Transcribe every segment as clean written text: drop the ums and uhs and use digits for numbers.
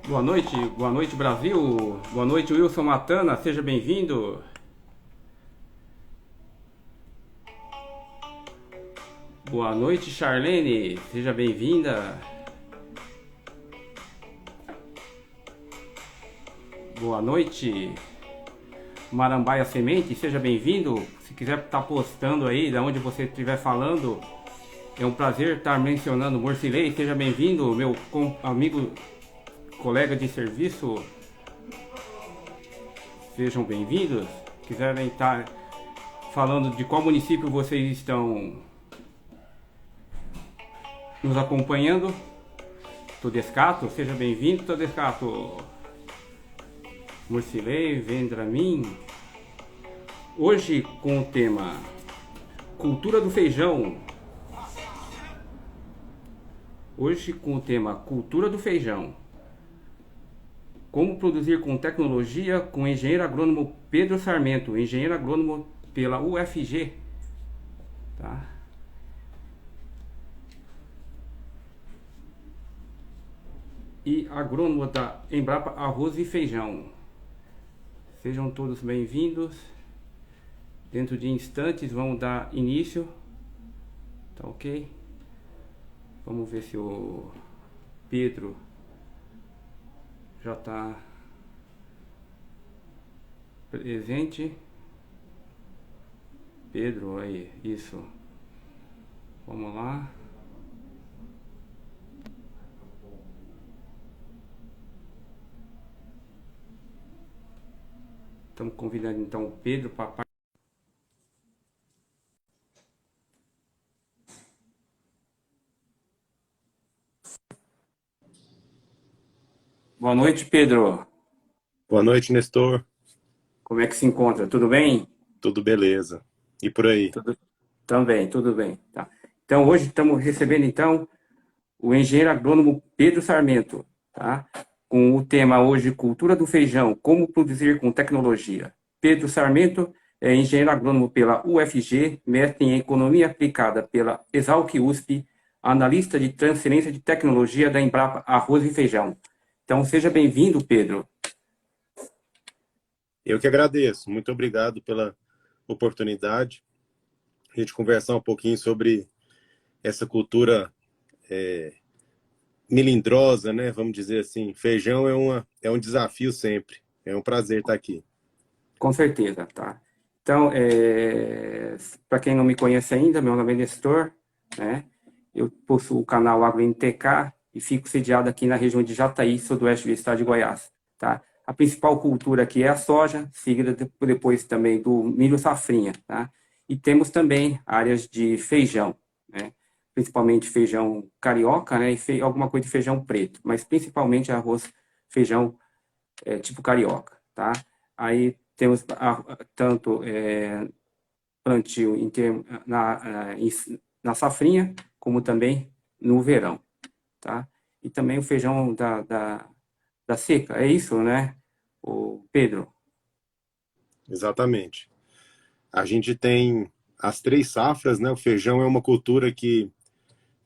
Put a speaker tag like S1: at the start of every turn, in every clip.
S1: Boa noite Brasil, boa noite Wilson Matana, seja bem-vindo. Boa noite Charlene, seja bem-vinda. Boa noite Marambaia Semente, seja bem-vindo. Se quiser estar postando aí, de onde você estiver falando, é um prazer estar mencionando Morcilei, seja bem-vindo, meu amigo, colega de serviço, sejam bem-vindos. Quiserem estar falando de qual município vocês estão nos acompanhando, Todescato, seja bem-vindo, Todescato. Morcilei, Vendramin. Hoje com o tema Cultura do Feijão. Hoje com o tema Cultura do Feijão. Como produzir com tecnologia com o engenheiro agrônomo Pedro Sarmento, engenheiro agrônomo pela UFG. Tá? E agrônomo da Embrapa Arroz e Feijão. Sejam todos bem-vindos. Dentro de instantes vamos dar início. Tá ok? Vamos ver se o Pedro já está presente. Pedro, aí, isso. Vamos lá. Estamos convidando então o Pedro para. Boa noite, Pedro.
S2: Boa noite, Nestor.
S1: Como é que se encontra? Tudo bem?
S2: Tudo beleza? E por aí?
S1: Tudo também, tudo bem. Tá. Então hoje estamos recebendo então o engenheiro agrônomo Pedro Sarmento, tá? Com o tema hoje Cultura do Feijão, como produzir com tecnologia. Pedro Sarmento é engenheiro agrônomo pela UFG, mestre em economia aplicada pela Exalc USP, analista de transferência de tecnologia da Embrapa Arroz e Feijão. Então seja bem-vindo, Pedro.
S2: Eu que agradeço. Muito obrigado pela oportunidade. A gente conversar um pouquinho sobre essa cultura melindrosa, né? Vamos dizer assim. Feijão é um desafio sempre. É um prazer estar aqui.
S1: Com certeza, tá? Então, para quem não me conhece ainda, meu nome é Nestor, né? Eu possuo o canal AgroNTK e fico sediado aqui na região de Jataí, sudoeste do estado de Goiás, tá? A principal cultura aqui é a soja, seguida depois também do milho safrinha, tá? E temos também áreas de feijão, né? Principalmente feijão carioca, né? E alguma coisa de feijão preto, mas principalmente arroz, feijão tipo carioca, tá? Aí temos tanto plantio na safrinha, como também no verão, tá? E também o feijão da seca, é isso, né, o Pedro?
S2: Exatamente. A gente tem as três safras, né? O feijão é uma cultura que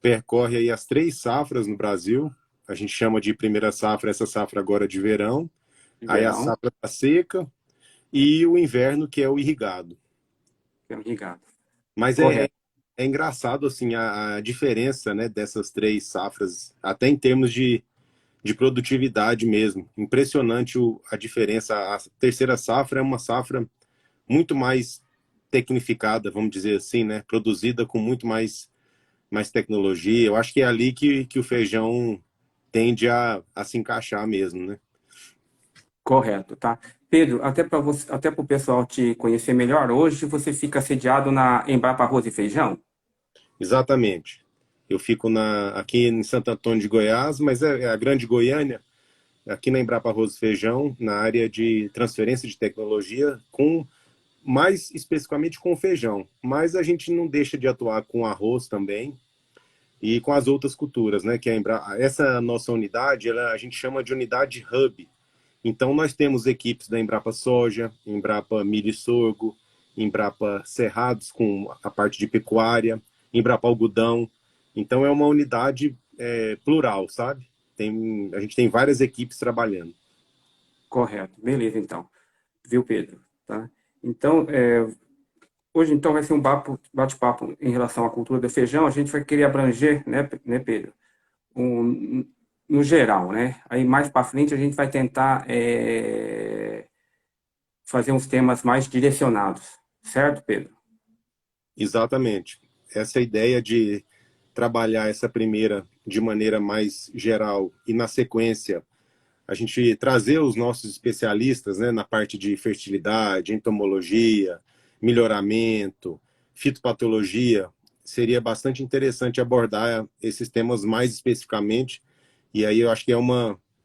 S2: percorre aí as três safras no Brasil. A gente chama de primeira safra, essa safra agora de verão.
S1: De
S2: Aí a
S1: verão,
S2: safra da seca e o inverno, que é o irrigado.
S1: que é irrigado.
S2: Mas
S1: Correto,
S2: é engraçado assim a diferença, né, dessas três safras, até em termos de produtividade mesmo. Impressionante a diferença. A terceira safra é uma safra muito mais tecnificada, vamos dizer assim, né, produzida com muito mais tecnologia. Eu acho que é ali que o feijão tende a se encaixar mesmo, né?
S1: correto, tá? Pedro, até para você, até para o pessoal te conhecer melhor, hoje você fica sediado na Embrapa Arroz e Feijão?
S2: Exatamente. Eu fico aqui em Santo Antônio de Goiás, mas é a Grande Goiânia, aqui na Embrapa Arroz e Feijão, na área de transferência de tecnologia, com mais especificamente com feijão. Mas a gente não deixa de atuar com arroz também e com as outras culturas, né? Que essa nossa unidade, a gente chama de unidade hub. Então nós temos equipes da Embrapa Soja, Embrapa Milho e Sorgo, Embrapa Cerrados com a parte de pecuária, Embrapa Algodão. Então é uma unidade plural, sabe? a gente tem várias equipes trabalhando.
S1: Correto. Beleza, então. Viu, Pedro? Tá? Então, hoje então vai ser um bate-papo em relação à cultura do feijão. A gente vai querer abranger, né, Pedro? No geral, né? Aí mais para frente a gente vai tentar fazer uns temas mais direcionados, certo, Pedro?
S2: Exatamente. Essa ideia de trabalhar essa primeira de maneira mais geral e, na sequência, a gente trazer os nossos especialistas, né, na parte de fertilidade, entomologia, melhoramento, fitopatologia, seria bastante interessante abordar esses temas mais especificamente. E aí eu acho que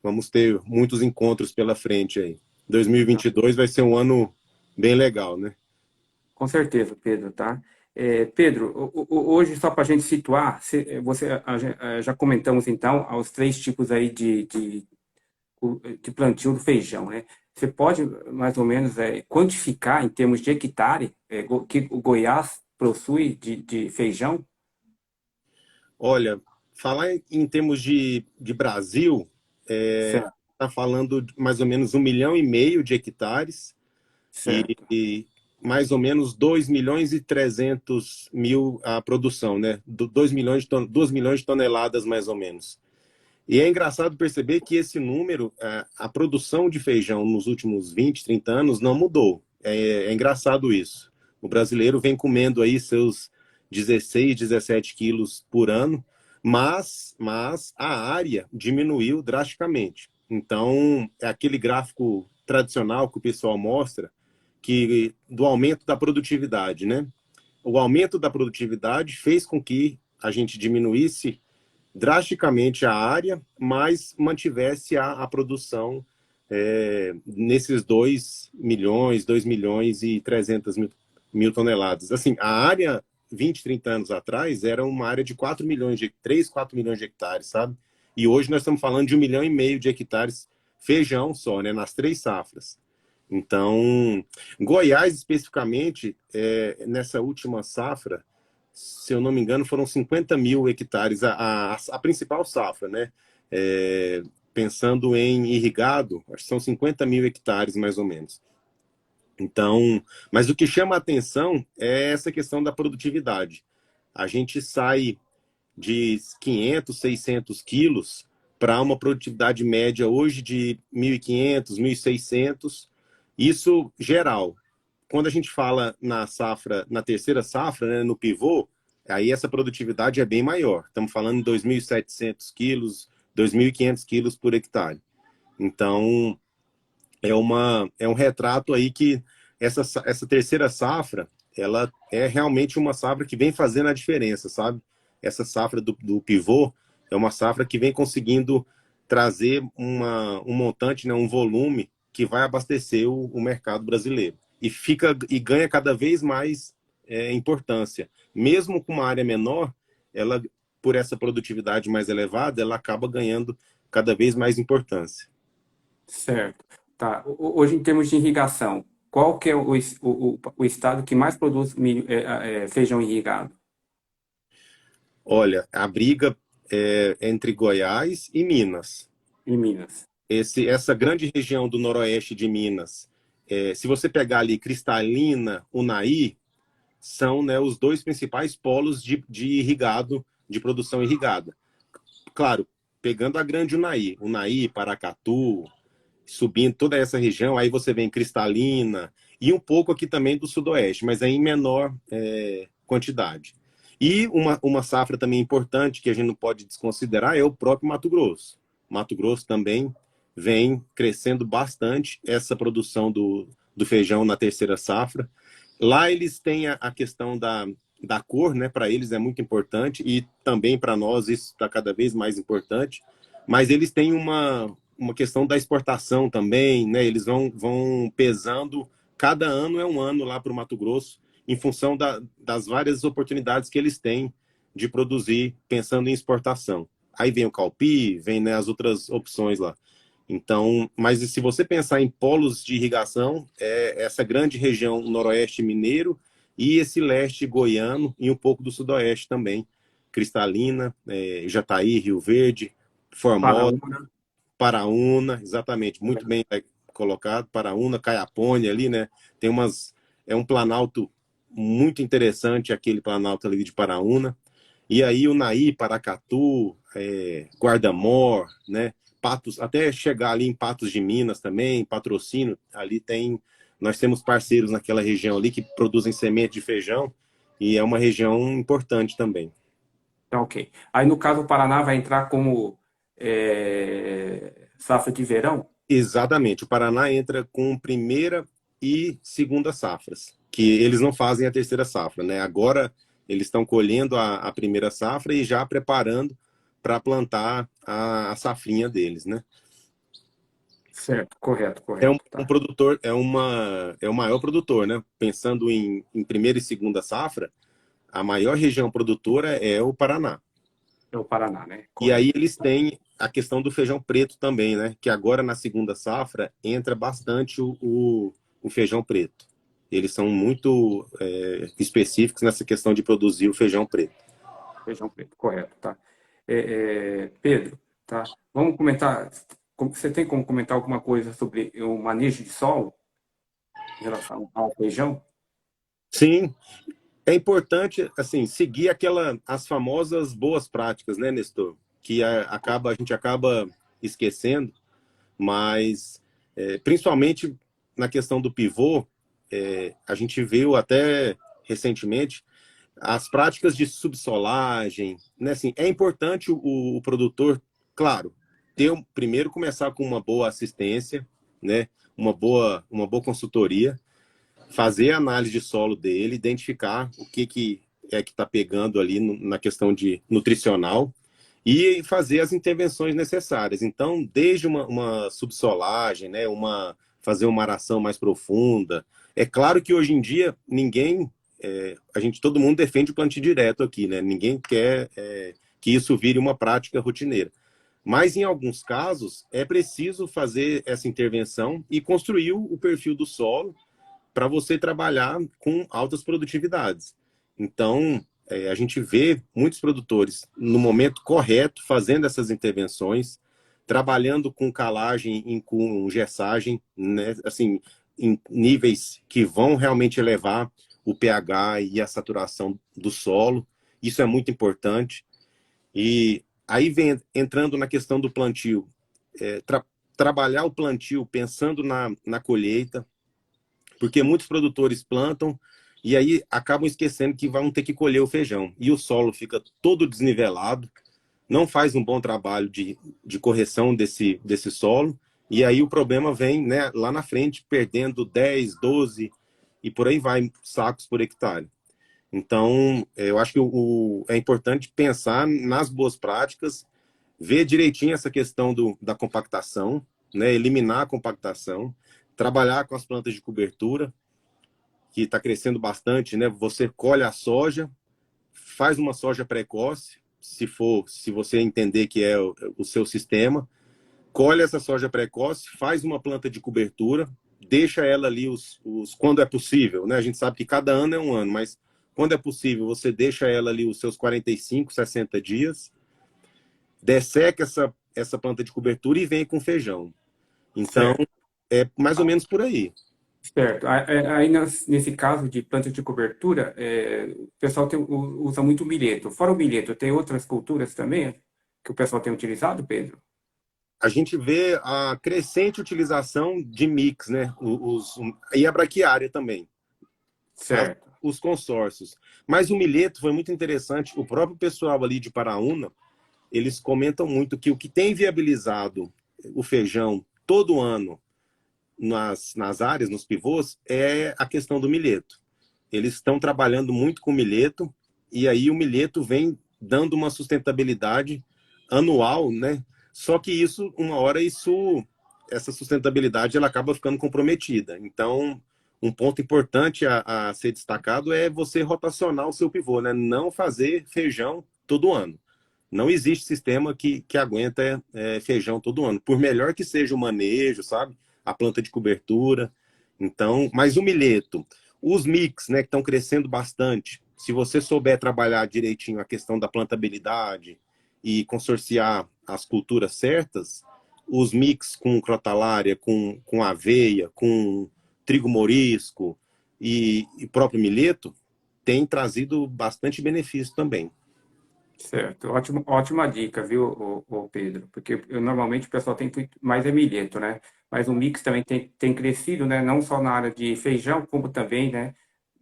S2: vamos ter muitos encontros pela frente aí. 2022 vai ser um ano bem legal, né?
S1: Com certeza, Pedro, tá? Pedro, hoje, só para a gente situar, já comentamos então os três tipos aí de plantio do feijão, né? Você pode mais ou menos quantificar em termos de hectare que o Goiás possui de feijão?
S2: Olha, falar em termos de Brasil,
S1: Certo,
S2: está falando de mais ou menos 1,5 milhão de hectares
S1: certo.
S2: e mais ou menos 2 milhões e 300 mil a produção, né? 2 milhões de toneladas mais ou menos. E é engraçado perceber que esse número, a produção de feijão nos últimos 20, 30 anos não mudou. É engraçado isso. O brasileiro vem comendo aí seus 16, 17 quilos por ano, mas a área diminuiu drasticamente. Então, é aquele gráfico tradicional que o pessoal mostra, que do aumento da produtividade, né? O aumento da produtividade fez com que a gente diminuísse drasticamente a área, mas mantivesse a produção nesses 2 milhões e 300 mil toneladas. Assim, a área 20, 30 anos atrás era uma área de 4 milhões 3, 4 milhões de hectares, sabe? E hoje nós estamos falando de 1,5 milhão de hectares feijão só, né, nas 3 safras. Então, Goiás especificamente, nessa última safra, se eu não me engano, foram 50 mil hectares, a principal safra, né? Pensando em irrigado, acho que são 50 mil hectares, mais ou menos. Então, mas o que chama a atenção é essa questão da produtividade. A gente sai de 500, 600 quilos para uma produtividade média hoje de 1.500, 1.600, isso geral. Quando a gente fala na safra, na terceira safra, né, no pivô, aí essa produtividade é bem maior. Estamos falando de 2.700 quilos, 2.500 quilos por hectare. Então, é um retrato aí que essa terceira safra, ela é realmente uma safra que vem fazendo a diferença, sabe? Essa safra do pivô é uma safra que vem conseguindo trazer um montante, né, um volume que vai abastecer o mercado brasileiro. E ganha cada vez mais importância. Mesmo com uma área menor, ela, por essa produtividade mais elevada, ela acaba ganhando cada vez mais importância.
S1: Certo. Tá. Hoje, em termos de irrigação, qual que é o estado que mais produz feijão irrigado?
S2: Olha, a briga é entre Goiás e Minas.
S1: Em Minas.
S2: Essa grande região do noroeste de Minas, se você pegar ali Cristalina, Unai, são, né, os dois principais polos de irrigado, de produção irrigada. Claro, pegando a grande Unai, Paracatu, subindo toda essa região, aí você vem Cristalina e um pouco aqui também do sudoeste, mas aí em menor quantidade. E uma safra também importante que a gente não pode desconsiderar é o próprio Mato Grosso. Mato Grosso também vem crescendo bastante essa produção do feijão na terceira safra. Lá eles têm a questão da cor, né? Para eles é muito importante e também para nós isso está cada vez mais importante. Mas eles têm uma questão da exportação também, né? Eles vão pesando. Cada ano é um ano lá para o Mato Grosso, em função das várias oportunidades que eles têm de produzir, pensando em exportação. Aí vem o Calpi, vem, né, as outras opções lá. Então, mas se você pensar em polos de irrigação, é essa grande região noroeste mineiro e esse leste goiano e um pouco do sudoeste também. Cristalina, Jataí, Rio Verde, Formosa,
S1: Paraúna.
S2: Paraúna, exatamente, muito bem colocado, Paraúna, Caiapônia ali, né? Tem é um planalto muito interessante, aquele planalto ali de Paraúna. E aí o Naí, Paracatu, Guarda-Mor, né? Patos, até chegar ali em Patos de Minas também, Patrocínio, ali nós temos parceiros naquela região ali que produzem semente de feijão e é uma região importante também.
S1: Tá, ok. Aí, no caso, o Paraná vai entrar como safra de verão?
S2: Exatamente, o Paraná entra com primeira e segunda safras, que eles não fazem a terceira safra, né? Agora eles estão colhendo a primeira safra e já preparando para plantar a safrinha deles, né?
S1: Certo, correto,
S2: É
S1: correto.
S2: um
S1: Tá.
S2: produtor, é o maior produtor, né? Pensando em primeira e segunda safra, a maior região produtora é o Paraná.
S1: É o Paraná, né?
S2: E aí
S1: Correto.
S2: eles têm a questão do feijão preto também, né? Que agora na segunda safra entra bastante o feijão preto. Eles são muito específicos nessa questão de produzir o feijão preto.
S1: Feijão preto, correto, tá. Pedro, tá? Vamos comentar. Você tem como comentar alguma coisa sobre o manejo de solo em relação ao feijão?
S2: Sim, é importante assim seguir as famosas boas práticas, né, Nestor? Que a gente acaba esquecendo, mas principalmente na questão do pivô, a gente viu até recentemente as práticas de subsolagem, né? Assim, é importante o produtor, claro, primeiro começar com uma boa assistência, né? Uma boa consultoria, fazer a análise de solo dele, identificar o que é que está pegando ali na questão de nutricional e fazer as intervenções necessárias. Então, desde uma subsolagem, né? Fazer uma aração mais profunda. É claro que hoje em dia ninguém todo mundo defende o plantio direto aqui, né? Ninguém quer que isso vire uma prática rotineira. Mas em alguns casos é preciso fazer essa intervenção e construir o perfil do solo para você trabalhar com altas produtividades. Então, a gente vê muitos produtores no momento correto fazendo essas intervenções, trabalhando com calagem e com gessagem, né? Assim, em níveis que vão realmente elevar o pH e a saturação do solo. Isso é muito importante. E aí vem entrando na questão do plantio. Trabalhar o plantio pensando na colheita, porque muitos produtores plantam e aí acabam esquecendo que vão ter que colher o feijão. E o solo fica todo desnivelado, não faz um bom trabalho de correção desse solo, e aí o problema vem, né, lá na frente, perdendo 10, 12 e por aí vai, sacos por hectare. Então, eu acho que é importante pensar nas boas práticas, ver direitinho essa questão da compactação, né, eliminar a compactação, trabalhar com as plantas de cobertura, que está crescendo bastante, né? Você colhe a soja, faz uma soja precoce, se você entender que é o seu sistema, colhe essa soja precoce, faz uma planta de cobertura, deixa ela ali quando é possível, né? A gente sabe que cada ano é um ano, mas quando é possível, você deixa ela ali os seus 45, 60 dias, desseca essa planta de cobertura e vem com feijão. Então,
S1: Certo,
S2: é mais ou menos por aí.
S1: certo. Aí, nesse caso de planta de cobertura, o pessoal usa muito milheto. Fora o milheto, tem outras culturas também que o pessoal tem utilizado, Pedro?
S2: A gente vê a crescente utilização de mix, né? E a braquiária também,
S1: Certo.
S2: os consórcios. Mas o milheto foi muito interessante. O próprio pessoal ali de Paraúna, eles comentam muito que o que tem viabilizado o feijão todo ano nas áreas, nos pivôs, é a questão do milheto. Eles estão trabalhando muito com milheto, e aí o milheto vem dando uma sustentabilidade anual, né? Só que uma hora essa sustentabilidade ela acaba ficando comprometida. Então, um ponto importante a ser destacado é você rotacionar o seu pivô, né? Não fazer feijão todo ano. Não existe sistema que aguenta feijão todo ano, por melhor que seja o manejo, sabe? A planta de cobertura. Então, mas o milheto, os mix, né, que estão crescendo bastante. Se você souber trabalhar direitinho a questão da plantabilidade e consorciar as culturas certas, os mix com crotalária, com aveia, com trigo morisco e próprio milheto, tem trazido bastante benefício também.
S1: Certo, ótima dica, viu, Pedro? Porque normalmente o pessoal tem mais é milheto, né? Mas o mix também tem crescido, né? Não só na área de feijão, como também, né?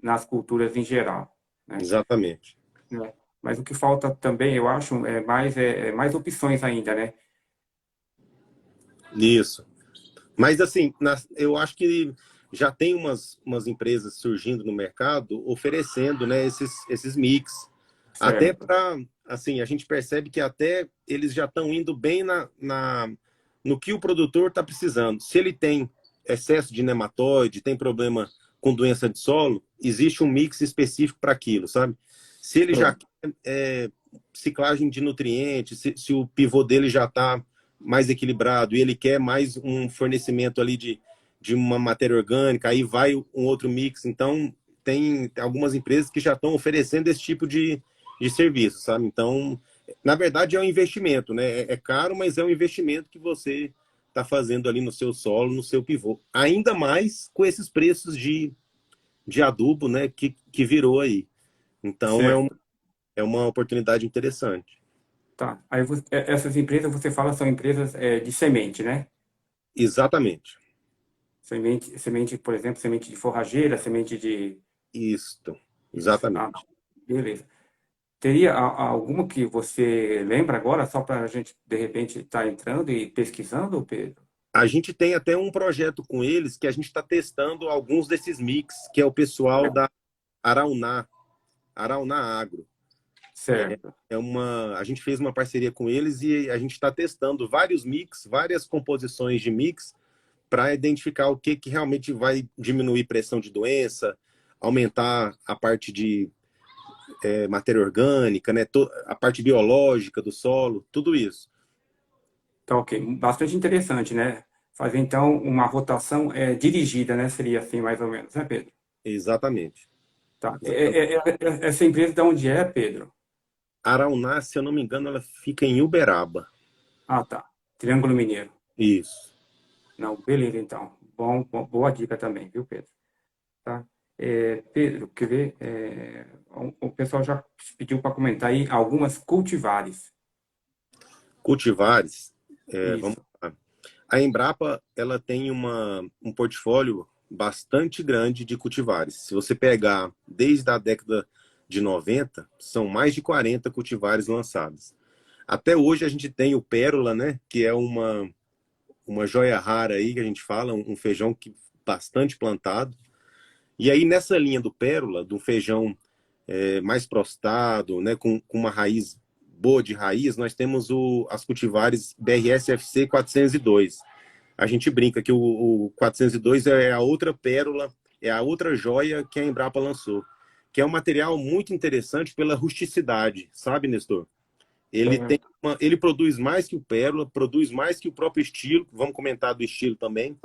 S1: Nas culturas em geral, né?
S2: Exatamente.
S1: É. Mas o que falta também, eu acho, é mais opções ainda, né?
S2: Isso. Mas, assim, eu acho que já tem umas empresas surgindo no mercado oferecendo, né, esses mix. Até
S1: Certo,
S2: para, assim, a gente percebe que até eles já estão indo bem no que o produtor está precisando. Se ele tem excesso de nematóide, tem problema com doença de solo, existe um mix específico para aquilo, sabe? Se ele já
S1: certo.
S2: quer ciclagem de nutrientes, se o pivô dele já está mais equilibrado e ele quer mais um fornecimento ali de uma matéria orgânica, aí vai um outro mix. Então, tem algumas empresas que já estão oferecendo esse tipo de serviço, sabe? Então, na verdade, é um investimento, né? É caro, mas é um investimento que você está fazendo ali no seu solo, no seu pivô. Ainda mais com esses preços de adubo, né? Que virou aí. Então,
S1: Certo.
S2: é uma oportunidade interessante.
S1: Tá. Aí essas empresas, você fala, são empresas de semente, né?
S2: Exatamente.
S1: Semente, por exemplo, semente de forrageira, semente de...
S2: Isto.
S1: Isso. Ah,
S2: Exatamente.
S1: beleza. Teria alguma que você lembra agora, só para a gente, de repente, estar entrando e pesquisando, Pedro?
S2: A gente tem até um projeto com eles que a gente está testando alguns desses mix, que é o pessoal da Arauná, Arauná Agro.
S1: Certo.
S2: A gente fez uma parceria com eles e a gente está testando vários mix, várias composições de mix para identificar o que realmente vai diminuir pressão de doença, aumentar a parte de matéria orgânica, né, a parte biológica do solo, tudo isso.
S1: Tá ok. Bastante interessante, né? Fazer, então, uma rotação dirigida, né? Seria assim, mais ou menos, né, Pedro?
S2: Exatamente.
S1: Tá.
S2: Exatamente.
S1: Essa empresa de onde é, Pedro?
S2: Arauná, se eu não me engano, ela fica em Uberaba.
S1: Ah, tá. Triângulo Mineiro.
S2: Isso.
S1: Não, beleza, então. Boa dica também, viu, Pedro? Tá? Pedro, quer ver? O pessoal já pediu para comentar aí algumas cultivares.
S2: Cultivares, vamos
S1: Isso.
S2: lá. A Embrapa, ela tem um portfólio bastante grande de cultivares. Se você pegar desde a década de 90, são mais de 40 cultivares lançados. Até hoje a gente tem o Pérola, né, que é uma joia rara aí, que a gente fala, um feijão que bastante plantado. E aí nessa linha do Pérola, do feijão mais prostado, né, com uma raiz boa de raiz, nós temos as cultivares BRS-FC 402. A gente brinca que o 402 é a outra pérola, é a outra joia que a Embrapa lançou, que é um material muito interessante pela rusticidade, sabe, Nestor?
S1: Certo.
S2: Ele produz mais que o pérola, produz mais que o próprio estilo, vamos comentar do estilo também,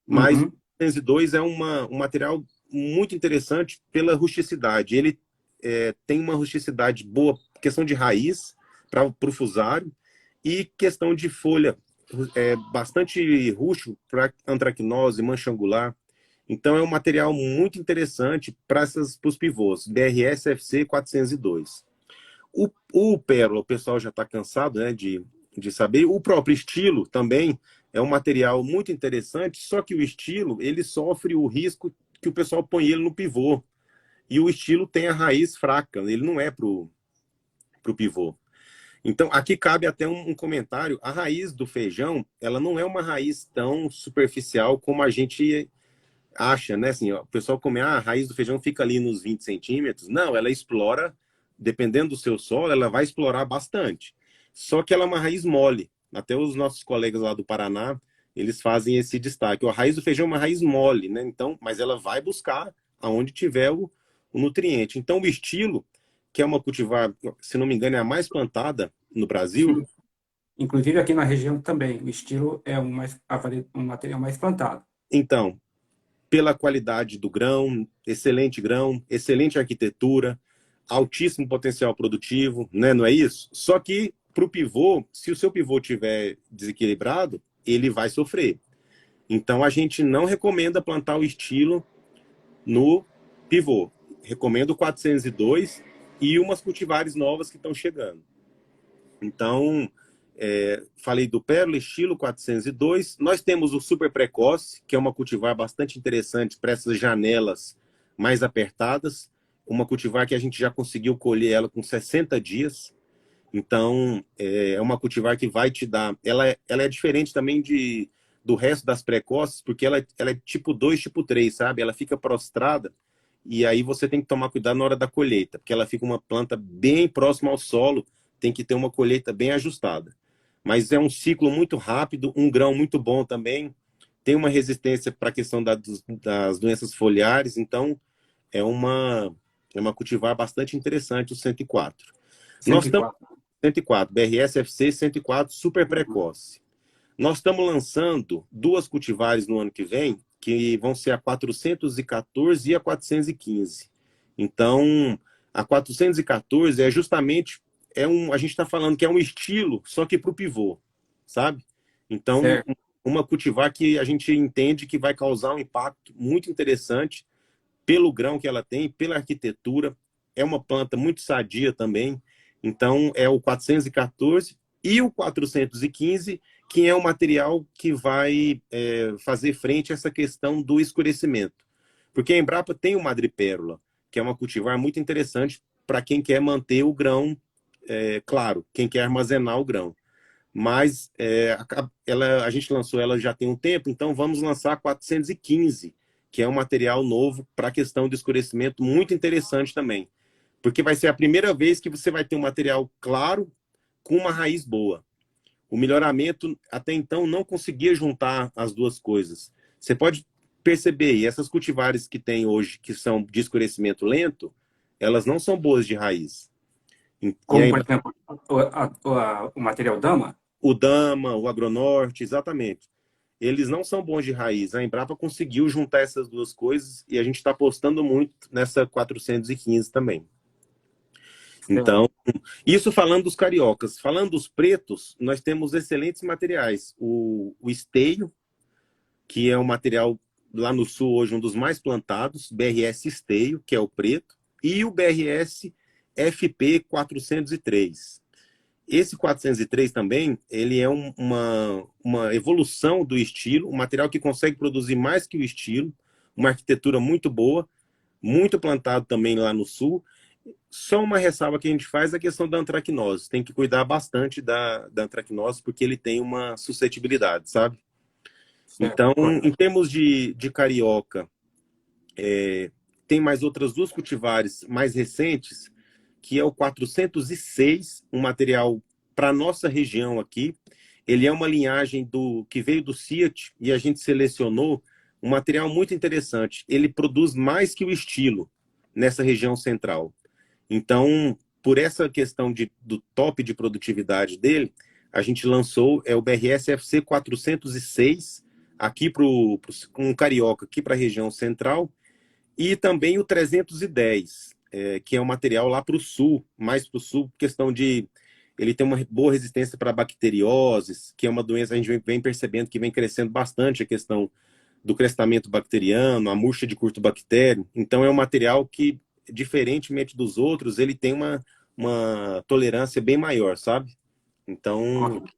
S2: mas o
S1: Uhum.
S2: 402 é um material muito interessante pela rusticidade. Ele tem uma rusticidade boa, questão de raiz para o fusário e questão de folha, bastante rústico para antracnose, mancha angular. Então é um material muito interessante para os pivôs, BRS FC 402. O Pérola, o pessoal já está cansado, né, de saber. O próprio estilo também é um material muito interessante, só que o estilo ele sofre o risco que o pessoal põe ele no pivô. E o estilo tem a raiz fraca, ele não é pro pivô. Então, aqui cabe até um comentário. A raiz do feijão, ela não é uma raiz tão superficial como a gente acha, né? Assim, ó, o pessoal come, a raiz do feijão fica ali nos 20 centímetros. Não, ela explora, dependendo do seu solo, ela vai explorar bastante. Só que ela é uma raiz mole. Até os nossos colegas lá do Paraná, eles fazem esse destaque. A raiz do feijão é uma raiz mole, né? Então, mas ela vai buscar aonde tiver o nutriente. Então, o estilo, que é uma cultivar, se não me engano, é a mais plantada no Brasil.
S1: Sim. Inclusive aqui na região também, o estilo é um material mais plantado.
S2: Então, pela qualidade do grão, excelente arquitetura, altíssimo potencial produtivo, né? Não é isso? Só que para o pivô, se o seu pivô estiver desequilibrado, ele vai sofrer. Então, a gente não recomenda plantar o estilo no pivô. Recomendo o 402 e umas cultivares novas que estão chegando. Então, falei do Pérola, estilo 402. Nós temos o Super Precoce, que é uma cultivar bastante interessante para essas janelas mais apertadas. Uma cultivar que a gente já conseguiu colher ela com 60 dias. Então, é uma cultivar que vai te dar... Ela é diferente também do resto das precoces, porque ela é tipo 2, tipo 3, sabe? Ela fica prostrada e aí você tem que tomar cuidado na hora da colheita, porque ela fica uma planta bem próxima ao solo, tem que ter uma colheita bem ajustada. Mas é um ciclo muito rápido, um grão muito bom também, tem uma resistência para a questão das doenças foliares, então é uma cultivar bastante interessante, o 104. Nós estamos
S1: 104.
S2: 104, BRS-FC 104 super
S1: Uhum.
S2: precoce. Nós estamos lançando duas cultivares no ano que vem, que vão ser a 414 e a 415. Então, a 414 é justamente, a gente está falando que é um estilo, só que para o pivô, sabe? Então,
S1: Certo.
S2: uma cultivar que a gente entende que vai causar um impacto muito interessante pelo grão que ela tem, pela arquitetura. É uma planta muito sadia também. Então, é o 414 e o 415, que é o material que vai fazer frente a essa questão do escurecimento. Porque a Embrapa tem o madrepérola, que é uma cultivar muito interessante para quem quer manter o grão claro, quem quer armazenar o grão. Mas a gente lançou ela já tem um tempo, então vamos lançar a 415, que é um material novo para a questão do escurecimento, muito interessante também. Porque vai ser a primeira vez que você vai ter um material claro com uma raiz boa. O melhoramento, até então, não conseguia juntar as duas coisas. Você pode perceber, e essas cultivares que tem hoje, que são de escurecimento lento, elas não são boas de raiz. E
S1: Como, por
S2: aí,
S1: exemplo, o material Dama?
S2: o Dama, o Agronorte, exatamente. Eles não são bons de raiz. A Embrapa conseguiu juntar essas duas coisas e a gente está apostando muito nessa 415 também.
S1: Certo.
S2: Então, isso falando dos cariocas. Falando dos pretos, nós temos excelentes materiais. O esteio, que é um material lá no sul hoje um dos mais plantados, BRS Esteio, que é o preto, e o BRS FP 403. Esse 403 também, ele é uma evolução do estilo, um material que consegue produzir mais que o estilo, uma arquitetura muito boa, muito plantado também lá no sul. Só uma ressalva que a gente faz é a questão da antracnose. Tem que cuidar bastante da antracnose, porque ele tem uma suscetibilidade, sabe?
S1: Certo.
S2: Então, em
S1: Correto.
S2: termos de carioca, tem mais outras duas cultivares mais recentes, que é o 406, um material para nossa região aqui. Ele é uma linhagem que veio do Ciat e a gente selecionou um material muito interessante. Ele produz mais que o estilo nessa região central. Então, por essa questão do top de produtividade dele, a gente lançou o BRS FC 406 aqui para um carioca aqui para a região central e também o 310, que é um material lá para o sul, mais para o sul, questão de ele tem uma boa resistência para bacterioses, que é uma doença, a gente vem percebendo que vem crescendo bastante a questão do crescimento bacteriano, a murcha de curtobactério. Então, é um material que, diferentemente dos outros, ele tem uma tolerância bem maior, sabe? Então,
S1: Correto.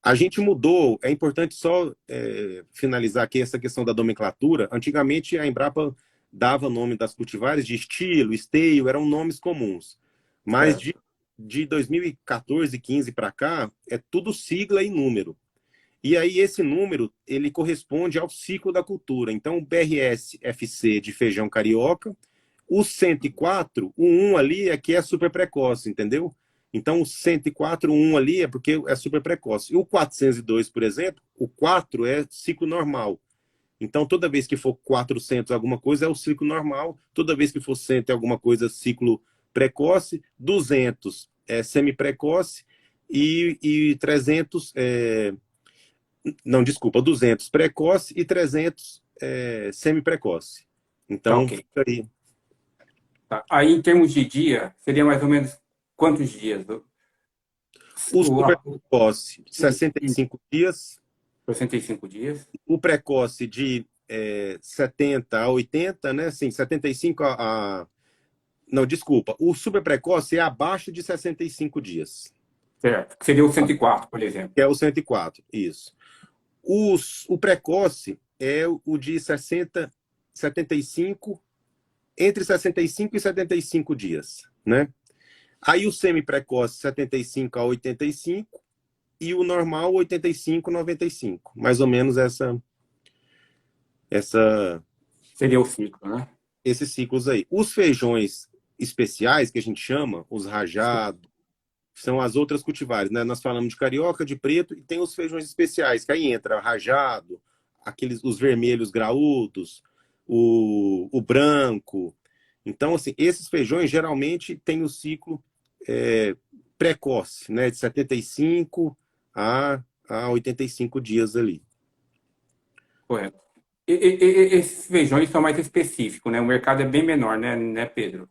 S2: a gente mudou, é importante só finalizar aqui essa questão da nomenclatura. Antigamente, a Embrapa dava nome das cultivares de estilo, esteio, eram nomes comuns. Mas
S1: Certo.
S2: de 2014, 15 para cá, é tudo sigla e número. E aí esse número, ele corresponde ao ciclo da cultura. Então, o BRS-FC de feijão carioca, o 104, o 1 ali é que é super precoce, entendeu? Então, o 104, o 1 ali é porque é super precoce. E o 402, por exemplo, o 4 é ciclo normal. Então, toda vez que for 400 alguma coisa, é o ciclo normal. Toda vez que for 100 alguma coisa, ciclo precoce. 200 é semi-precoce. E 300 não, desculpa, 200 precoce e 300 semi-precoce.
S1: Tá
S2: Então,
S1: ok.
S2: fica aí.
S1: Tá. Aí, em termos de dia, seria mais ou menos quantos dias?
S2: O
S1: O,
S2: super
S1: a- o,
S2: precoce,
S1: isso,
S2: 65 dias.
S1: 65 dias.
S2: O precoce de 70 a 80, né? Assim, 75 Não, desculpa. O super precoce é abaixo de 65 dias.
S1: Certo. Que seria o 104, por exemplo.
S2: Que é o 104, isso. O precoce é o de 75, entre 65 e 75 dias, né? Aí o semi-precoce, 75 a 85, e o normal, 85 a 95. Mais ou menos essa,
S1: Seria o ciclo, né?
S2: esses ciclos aí. Os feijões especiais, que a gente chama, os rajados, são as outras cultivares, né? Nós falamos de carioca, de preto, e tem os feijões especiais, que aí entra rajado, os vermelhos graúdos, o branco. Então, assim, esses feijões geralmente têm o ciclo é, precoce, né? De 75 a 85 dias ali.
S1: Correto. Esses feijões são mais específicos, né? O mercado é bem menor, né, Pedro?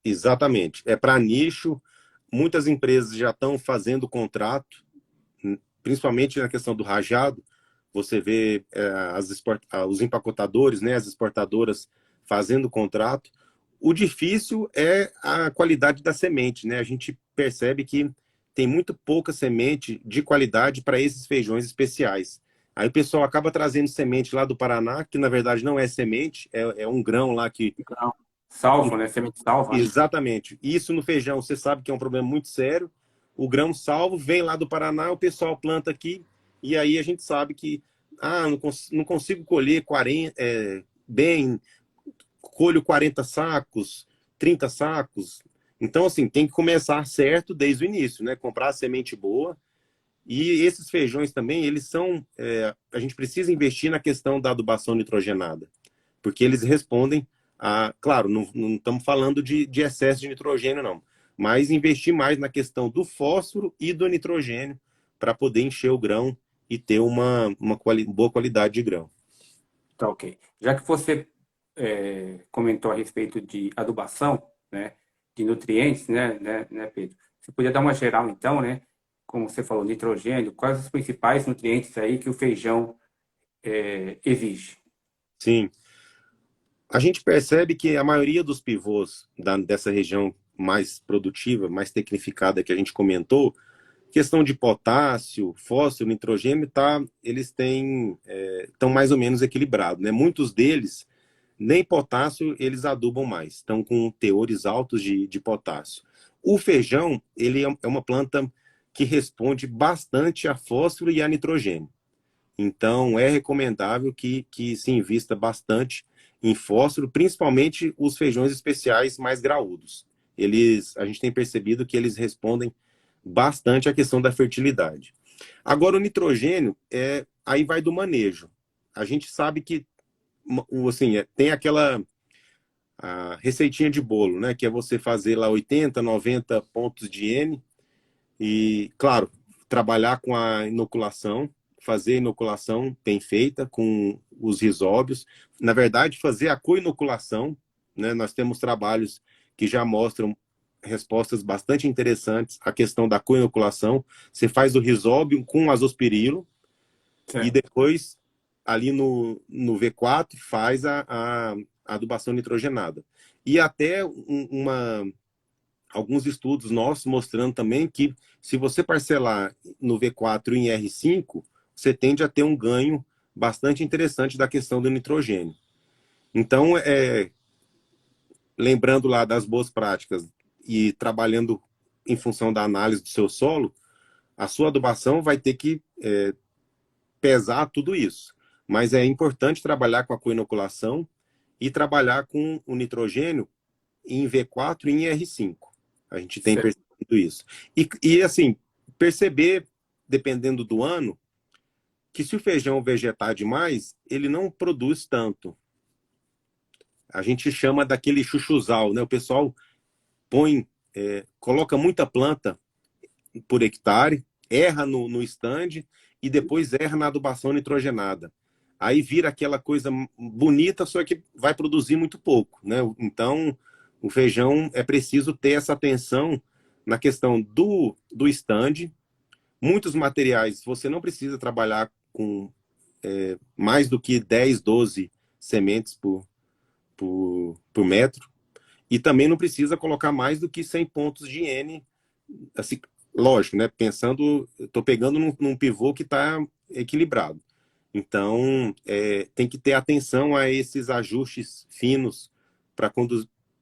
S2: Exatamente. É para nicho. Muitas empresas já estão fazendo contrato, principalmente na questão do rajado. Você vê os empacotadores, né, as exportadoras fazendo contrato. O difícil é a qualidade da semente, né? A gente percebe que tem muito pouca semente de qualidade para esses feijões especiais. Aí o pessoal acaba trazendo semente lá do Paraná, que na verdade não é semente, é um grão lá que.
S1: Então, salvo, né? Semente salva, né?
S2: Exatamente. Isso no feijão, você sabe que é um problema muito sério. O grão salvo vem lá do Paraná, o pessoal planta aqui, e aí a gente sabe que não consigo colher 40, bem, colho 40 sacos, 30 sacos. Então, assim, tem que começar certo desde o início, né? Comprar semente boa. E esses feijões também, eles são. A gente precisa investir na questão da adubação nitrogenada, porque eles respondem a. Claro, não estamos falando de excesso de nitrogênio, não, mas investir mais na questão do fósforo e do nitrogênio para poder encher o grão e ter uma boa qualidade de grão.
S1: Tá ok. Já que você comentou a respeito de adubação, né? De nutrientes, né, Pedro? Você podia dar uma geral, então, né? Como você falou, nitrogênio, quais os principais nutrientes aí que o feijão exige?
S2: Sim. A gente percebe que a maioria dos pivôs dessa região mais produtiva, mais tecnificada que a gente comentou, questão de potássio, fósforo, nitrogênio, eles estão mais ou menos equilibrados, né? Muitos deles, nem potássio eles adubam mais, estão com teores altos de potássio. O feijão, ele é uma planta que responde bastante a fósforo e a nitrogênio. Então, é recomendável que se invista bastante em fósforo, principalmente os feijões especiais mais graúdos. A gente tem percebido que eles respondem bastante à questão da fertilidade. Agora, o nitrogênio, aí vai do manejo. A gente sabe que assim, tem aquela receitinha de bolo, né? Que é você fazer lá 80, 90 pontos de N e, claro, trabalhar com a inoculação, fazer a inoculação bem feita com os risóbios. Na verdade, fazer a co-inoculação, né? Nós temos trabalhos que já mostram respostas bastante interessantes à questão da co-inoculação. Você faz o risóbio com azospirilo e
S1: Certo.
S2: depois, ali no V4, faz a adubação nitrogenada. E até alguns estudos nossos mostrando também que se você parcelar no V4 em R5, você tende a ter um ganho bastante interessante da questão do nitrogênio. Então, lembrando lá das boas práticas e trabalhando em função da análise do seu solo, a sua adubação vai ter que pesar tudo isso. Mas é importante trabalhar com a coinoculação e trabalhar com o nitrogênio em V4 e em R5. A gente tem
S1: Certo.
S2: percebido isso. E assim, perceber, dependendo do ano, que se o feijão vegetar demais, ele não produz tanto. A gente chama daquele chuchuzal, né? O pessoal coloca muita planta por hectare, erra no stand e depois erra na adubação nitrogenada. Aí vira aquela coisa bonita, só que vai produzir muito pouco, né? Então, o feijão é preciso ter essa atenção na questão do stand. Muitos materiais você não precisa trabalhar com mais do que 10, 12 sementes por metro. E também não precisa colocar mais do que 100 pontos de N. Assim, lógico, né? Pensando, estou pegando num pivô que está equilibrado. Então, tem que ter atenção a esses ajustes finos para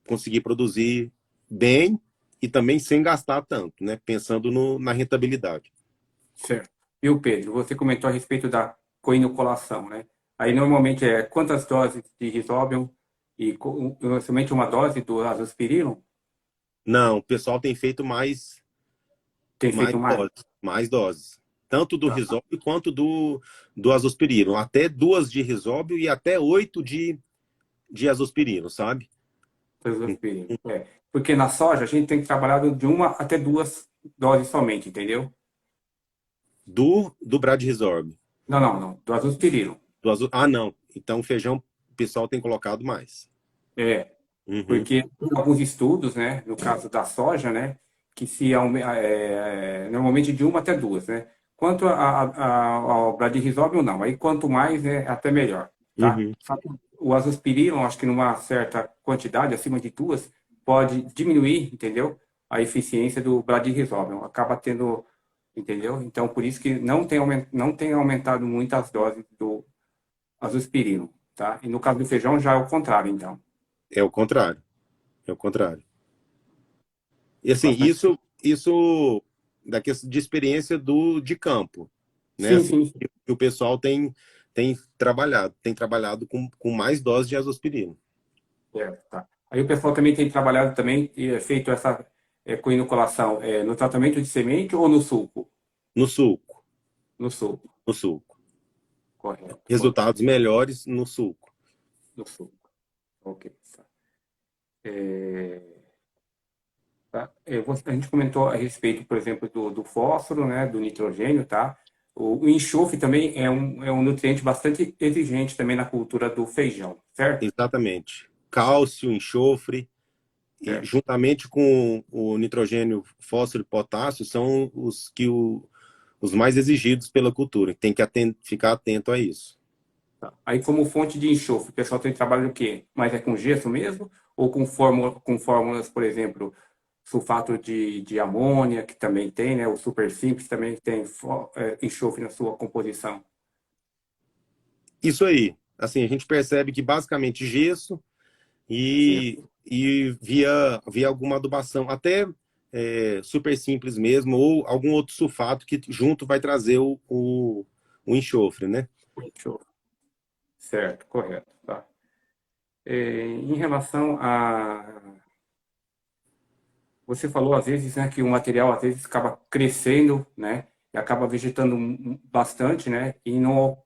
S2: conseguir produzir bem e também sem gastar tanto, né? Pensando na rentabilidade.
S1: Certo. Viu, Pedro? Você comentou a respeito da coinoculação, né? Aí normalmente é quantas doses de Rhizobium e somente uma dose do azospirillum?
S2: Não, o pessoal tem feito
S1: Tem
S2: mais
S1: feito mais?
S2: doses, mais doses. Tanto do
S1: Tá.
S2: risóbio quanto do azospirilo. Até 2 de risóbio e até 8 de azospirilo, sabe?
S1: Azospirillum. É. Porque na soja a gente tem que trabalhar de uma até duas doses somente, entendeu?
S2: Do Bradyrhizobio.
S1: Não, não, não. Do azospirillum.
S2: Ah, não. Então o feijão o pessoal tem colocado mais.
S1: É.
S2: Uhum,
S1: Porque tem alguns estudos, né, no caso da soja, né, que normalmente de uma até duas, né? Quanto ao Bradyrhizobio, não. Aí quanto mais, é até melhor, tá?
S2: uhum.
S1: Só que o azospirillum, acho que numa certa quantidade, acima de duas, pode diminuir, entendeu? A eficiência do Bradyrhizobio. Acaba tendo, entendeu? Então, por isso que não tem aumentado muito as doses do azospirillum, tá? E no caso do feijão já é o contrário, então.
S2: É o contrário. É o contrário. E
S1: É
S2: assim,
S1: bastante.
S2: isso de experiência de campo, né?
S1: Sim,
S2: Assim,
S1: sim, sim.
S2: que o pessoal tem trabalhado com mais doses de azospirina.
S1: É, tá. Aí o pessoal também tem trabalhado também e feito essa coinoculação no tratamento de semente ou no suco?
S2: No suco,
S1: No suco,
S2: no suco.
S1: correto, correto.
S2: Resultados melhores no suco.
S1: No suco, ok. Tá. É, tá. A gente comentou a respeito, por exemplo, do fósforo, né, do nitrogênio, tá? O enxofre também é um nutriente bastante exigente também na cultura do feijão, certo?
S2: Exatamente. Cálcio, enxofre, e
S1: Certo.
S2: juntamente com o nitrogênio, fósforo e potássio, são os mais exigidos pela cultura. Tem que ficar atento a isso.
S1: Tá. Aí, como fonte de enxofre, o pessoal tem trabalho o quê? Mas é com gesso mesmo? Ou com fórmulas, por exemplo, sulfato de amônia, que também tem, né? O super simples também tem enxofre na sua composição.
S2: Isso aí. Assim, a gente percebe que basicamente gesso
S1: Gesso.
S2: e via alguma adubação, até super simples mesmo, ou algum outro sulfato que junto vai trazer o enxofre, né?
S1: Enxofre. Certo, correto. Tá. Em relação a... Você falou, às vezes, né, que o material, às vezes, acaba crescendo, né? E acaba vegetando bastante, né? E não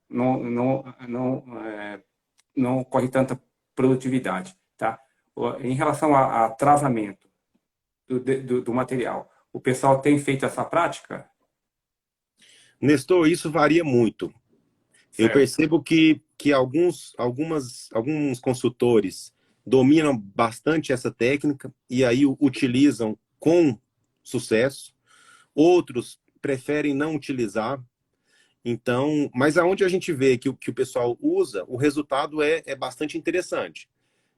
S1: corre tanta produtividade, tá? Em relação a travamento do material, o pessoal tem feito essa prática?
S2: Nestor, isso varia muito. Eu
S1: Certo,
S2: percebo que alguns consultores dominam bastante essa técnica e aí utilizam com sucesso. Outros preferem não utilizar. Então, mas aonde a gente vê que o pessoal usa, o resultado é bastante interessante.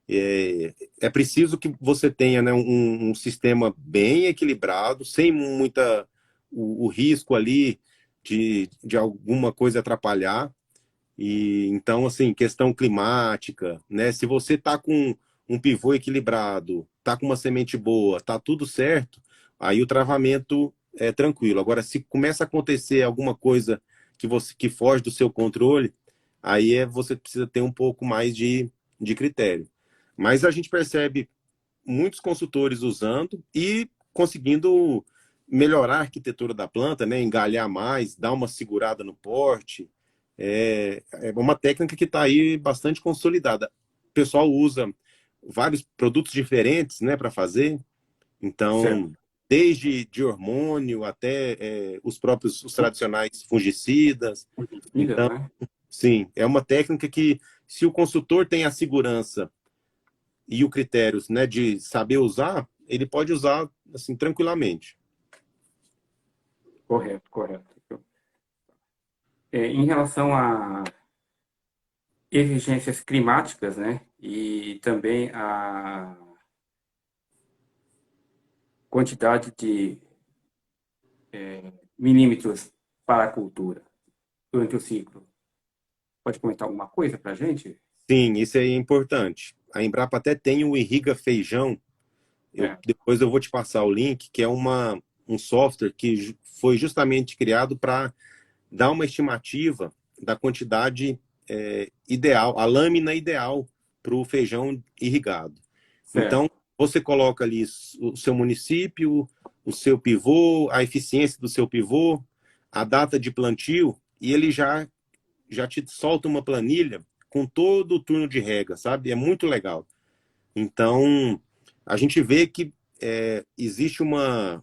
S2: É preciso que você tenha, né, um sistema bem equilibrado, sem o risco ali de alguma coisa atrapalhar. E então, assim, questão climática, né? Se você tá com um pivô equilibrado, tá com uma semente boa, tá tudo certo, aí o travamento é tranquilo. Agora, se começa a acontecer alguma coisa que foge do seu controle, aí você precisa ter um pouco mais de critério. Mas a gente percebe muitos consultores usando e conseguindo melhorar a arquitetura da planta, né? Engalhar mais, dar uma segurada no porte. É uma técnica que está aí bastante consolidada. O pessoal usa vários produtos diferentes, né, para fazer.
S1: certo.
S2: Então, desde de hormônio até os tradicionais fungicidas.
S1: Fungicidas,
S2: Então,
S1: né?
S2: sim, é uma técnica que, se o consultor tem a segurança e o critério, né, de saber usar, ele pode usar assim tranquilamente.
S1: Correto, correto. Em relação a exigências climáticas, né, e também a quantidade de milímetros para a cultura durante o ciclo. Pode comentar alguma coisa para a gente?
S2: Sim, isso aí é importante. A Embrapa até tem o Irriga Feijão.
S1: É,
S2: Depois eu vou te passar o link, que é um software que foi justamente criado para dar uma estimativa da quantidade ideal, a lâmina ideal para o feijão irrigado. Então,
S1: certo,
S2: você coloca ali o seu município, o seu pivô, a eficiência do seu pivô, a data de plantio, e ele já te solta uma planilha com todo o turno de rega, sabe? É muito legal. Então, a gente vê que existe uma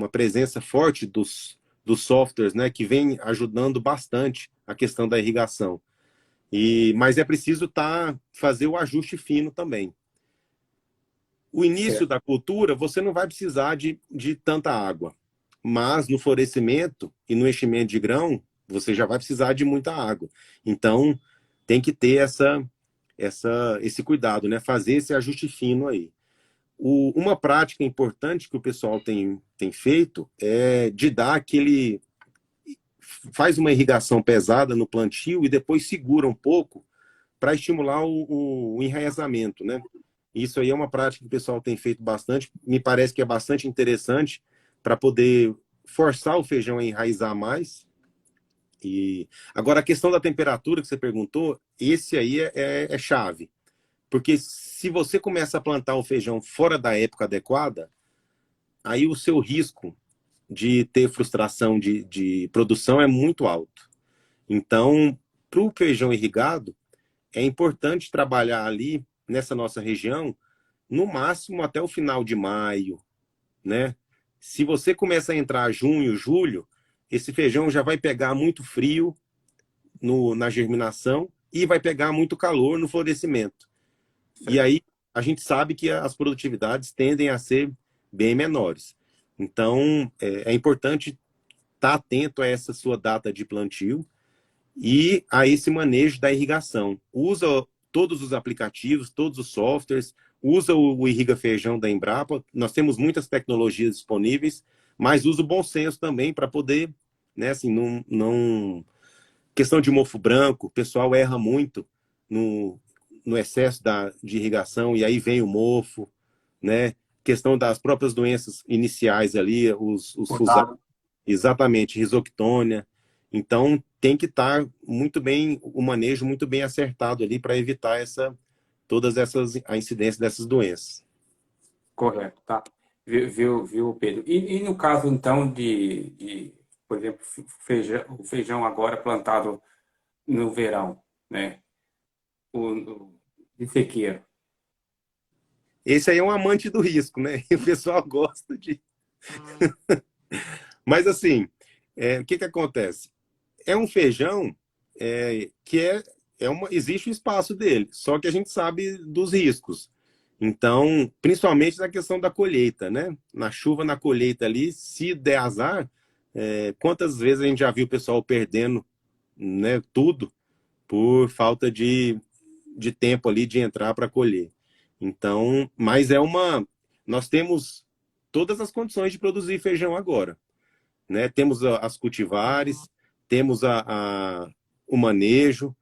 S2: presença forte dos softwares, né, que vem ajudando bastante a questão da irrigação. Mas é preciso fazer o ajuste fino também. O início
S1: certo,
S2: da cultura, você não vai precisar de tanta água, mas no florescimento e no enchimento de grão, você já vai precisar de muita água. Então, tem que ter esse cuidado, né? Fazer esse ajuste fino aí. Uma prática importante que o pessoal tem feito é de dar aquele. Faz uma irrigação pesada no plantio e depois segura um pouco para estimular o enraizamento, né? Isso aí é uma prática que o pessoal tem feito bastante, me parece que é bastante interessante para poder forçar o feijão a enraizar mais. E agora a questão da temperatura que você perguntou, esse aí é chave, porque se você começa a plantar o feijão fora da época adequada, aí o seu risco de ter frustração de produção é muito alto. Então, para o feijão irrigado, é importante trabalhar ali nessa nossa região, no máximo até o final de maio, né? Se você começa a entrar junho, julho, esse feijão já vai pegar muito frio na germinação e vai pegar muito calor no florescimento. E
S1: certo.
S2: aí a gente sabe que as produtividades tendem a ser bem menores. Então, é importante estar atento a essa sua data de plantio e a esse manejo da irrigação. Usa todos os aplicativos, todos os softwares, usa o Irriga Feijão da Embrapa. Nós temos muitas tecnologias disponíveis, mas usa o bom senso também para poder, né, assim, não... Questão de mofo branco, o pessoal erra muito no excesso de irrigação e aí vem o mofo, né? Questão das próprias doenças iniciais ali, os fusados, exatamente, risoctônia. Então, tem que estar muito bem, o manejo muito bem acertado ali para evitar a incidência dessas doenças.
S1: Correto, tá. Viu, Pedro? E no caso, então, por exemplo, o feijão agora plantado no verão, né? De sequeiro.
S2: Esse aí é um amante do risco, né? E o pessoal gosta de. Mas assim, o que acontece? É um feijão que existe o espaço dele, só que a gente sabe dos riscos. Então, principalmente na questão da colheita, né? Na chuva, na colheita ali, se der azar, quantas vezes a gente já viu o pessoal perdendo, né, tudo por falta de tempo ali de entrar para colher. Então, mas nós temos todas as condições de produzir feijão agora, né? Temos as cultivares, temos o manejo,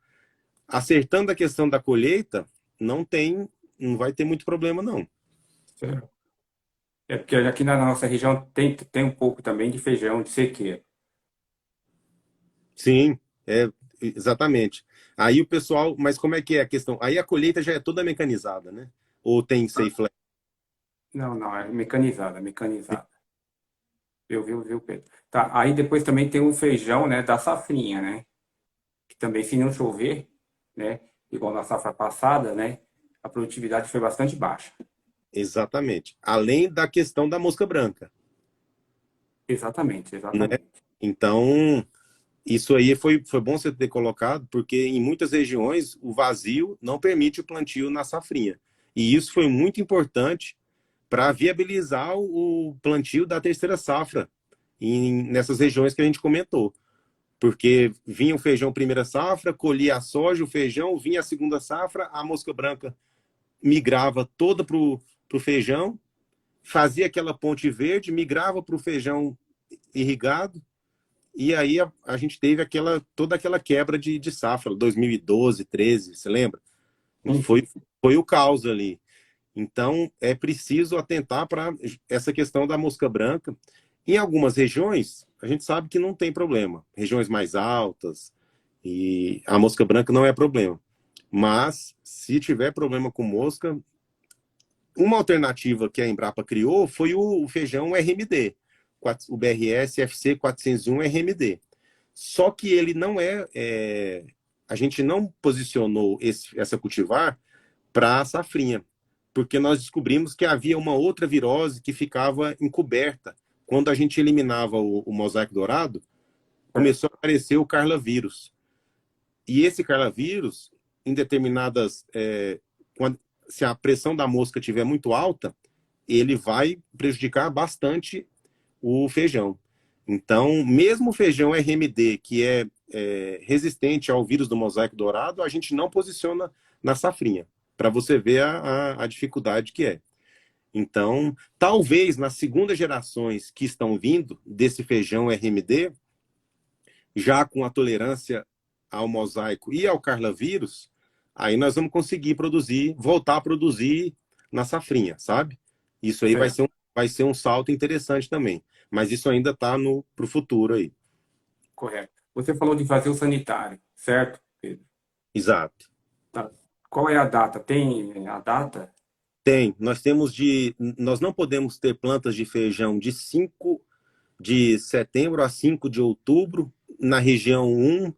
S2: acertando a questão da colheita, não vai ter muito problema não.
S1: Certo. É porque aqui na nossa região tem um pouco também de feijão de sequeiro.
S2: Sim, exatamente. Aí o pessoal, mas como é que é a questão? Aí a colheita já é toda mecanizada, né? Ou tem safe flat?
S1: Não, não, é mecanizada, mecanizada. Viu, Pedro? Tá, aí depois também tem o feijão, né, da safrinha, né? Que também, se não chover, né, igual na safra passada, né, a produtividade foi bastante baixa.
S2: Exatamente. Além da questão da mosca branca,
S1: Exatamente,
S2: né?
S1: exatamente.
S2: Então, isso aí foi bom você ter colocado, porque em muitas regiões o vazio não permite o plantio na safrinha. E isso foi muito importante para viabilizar o plantio da terceira safra nessas regiões que a gente comentou. Porque vinha o feijão primeira safra, colhia a soja, o feijão, vinha a segunda safra, a mosca branca migrava toda para o feijão, fazia aquela ponte verde, migrava para o feijão irrigado, e aí a gente teve toda aquela quebra de safra, 2012, 13, você lembra? Foi o caos ali. Então, é preciso atentar para essa questão da mosca branca. Em algumas regiões, a gente sabe que não tem problema. Regiões mais altas, e a mosca branca não é problema. Mas, se tiver problema com mosca, uma alternativa que a Embrapa criou foi o feijão RMD, o BRS FC 401 RMD. Só que ele não a gente não posicionou essa cultivar para a safrinha, porque nós descobrimos que havia uma outra virose que ficava encoberta. Quando a gente eliminava o mosaico dourado, começou a aparecer o carlavírus. E esse carlavírus, em determinadas... se a pressão da mosca estiver muito alta, ele vai prejudicar bastante o feijão. Então, mesmo o feijão RMD, que é resistente ao vírus do mosaico dourado, a gente não posiciona na safrinha, para você ver a dificuldade que é. Então, talvez nas segundas gerações que estão vindo desse feijão RMD, já com a tolerância ao mosaico e ao carlavírus, aí nós vamos conseguir voltar a produzir na safrinha, sabe? Isso aí vai ser um salto interessante também. Mas isso ainda está para o futuro aí.
S1: Correto. Você falou de fazer o sanitário, certo, Pedro?
S2: Exato.
S1: Tá. Qual é a data? Tem a data?
S2: Tem. Nós não podemos ter plantas de feijão de 5 de setembro a 5 de outubro na região 1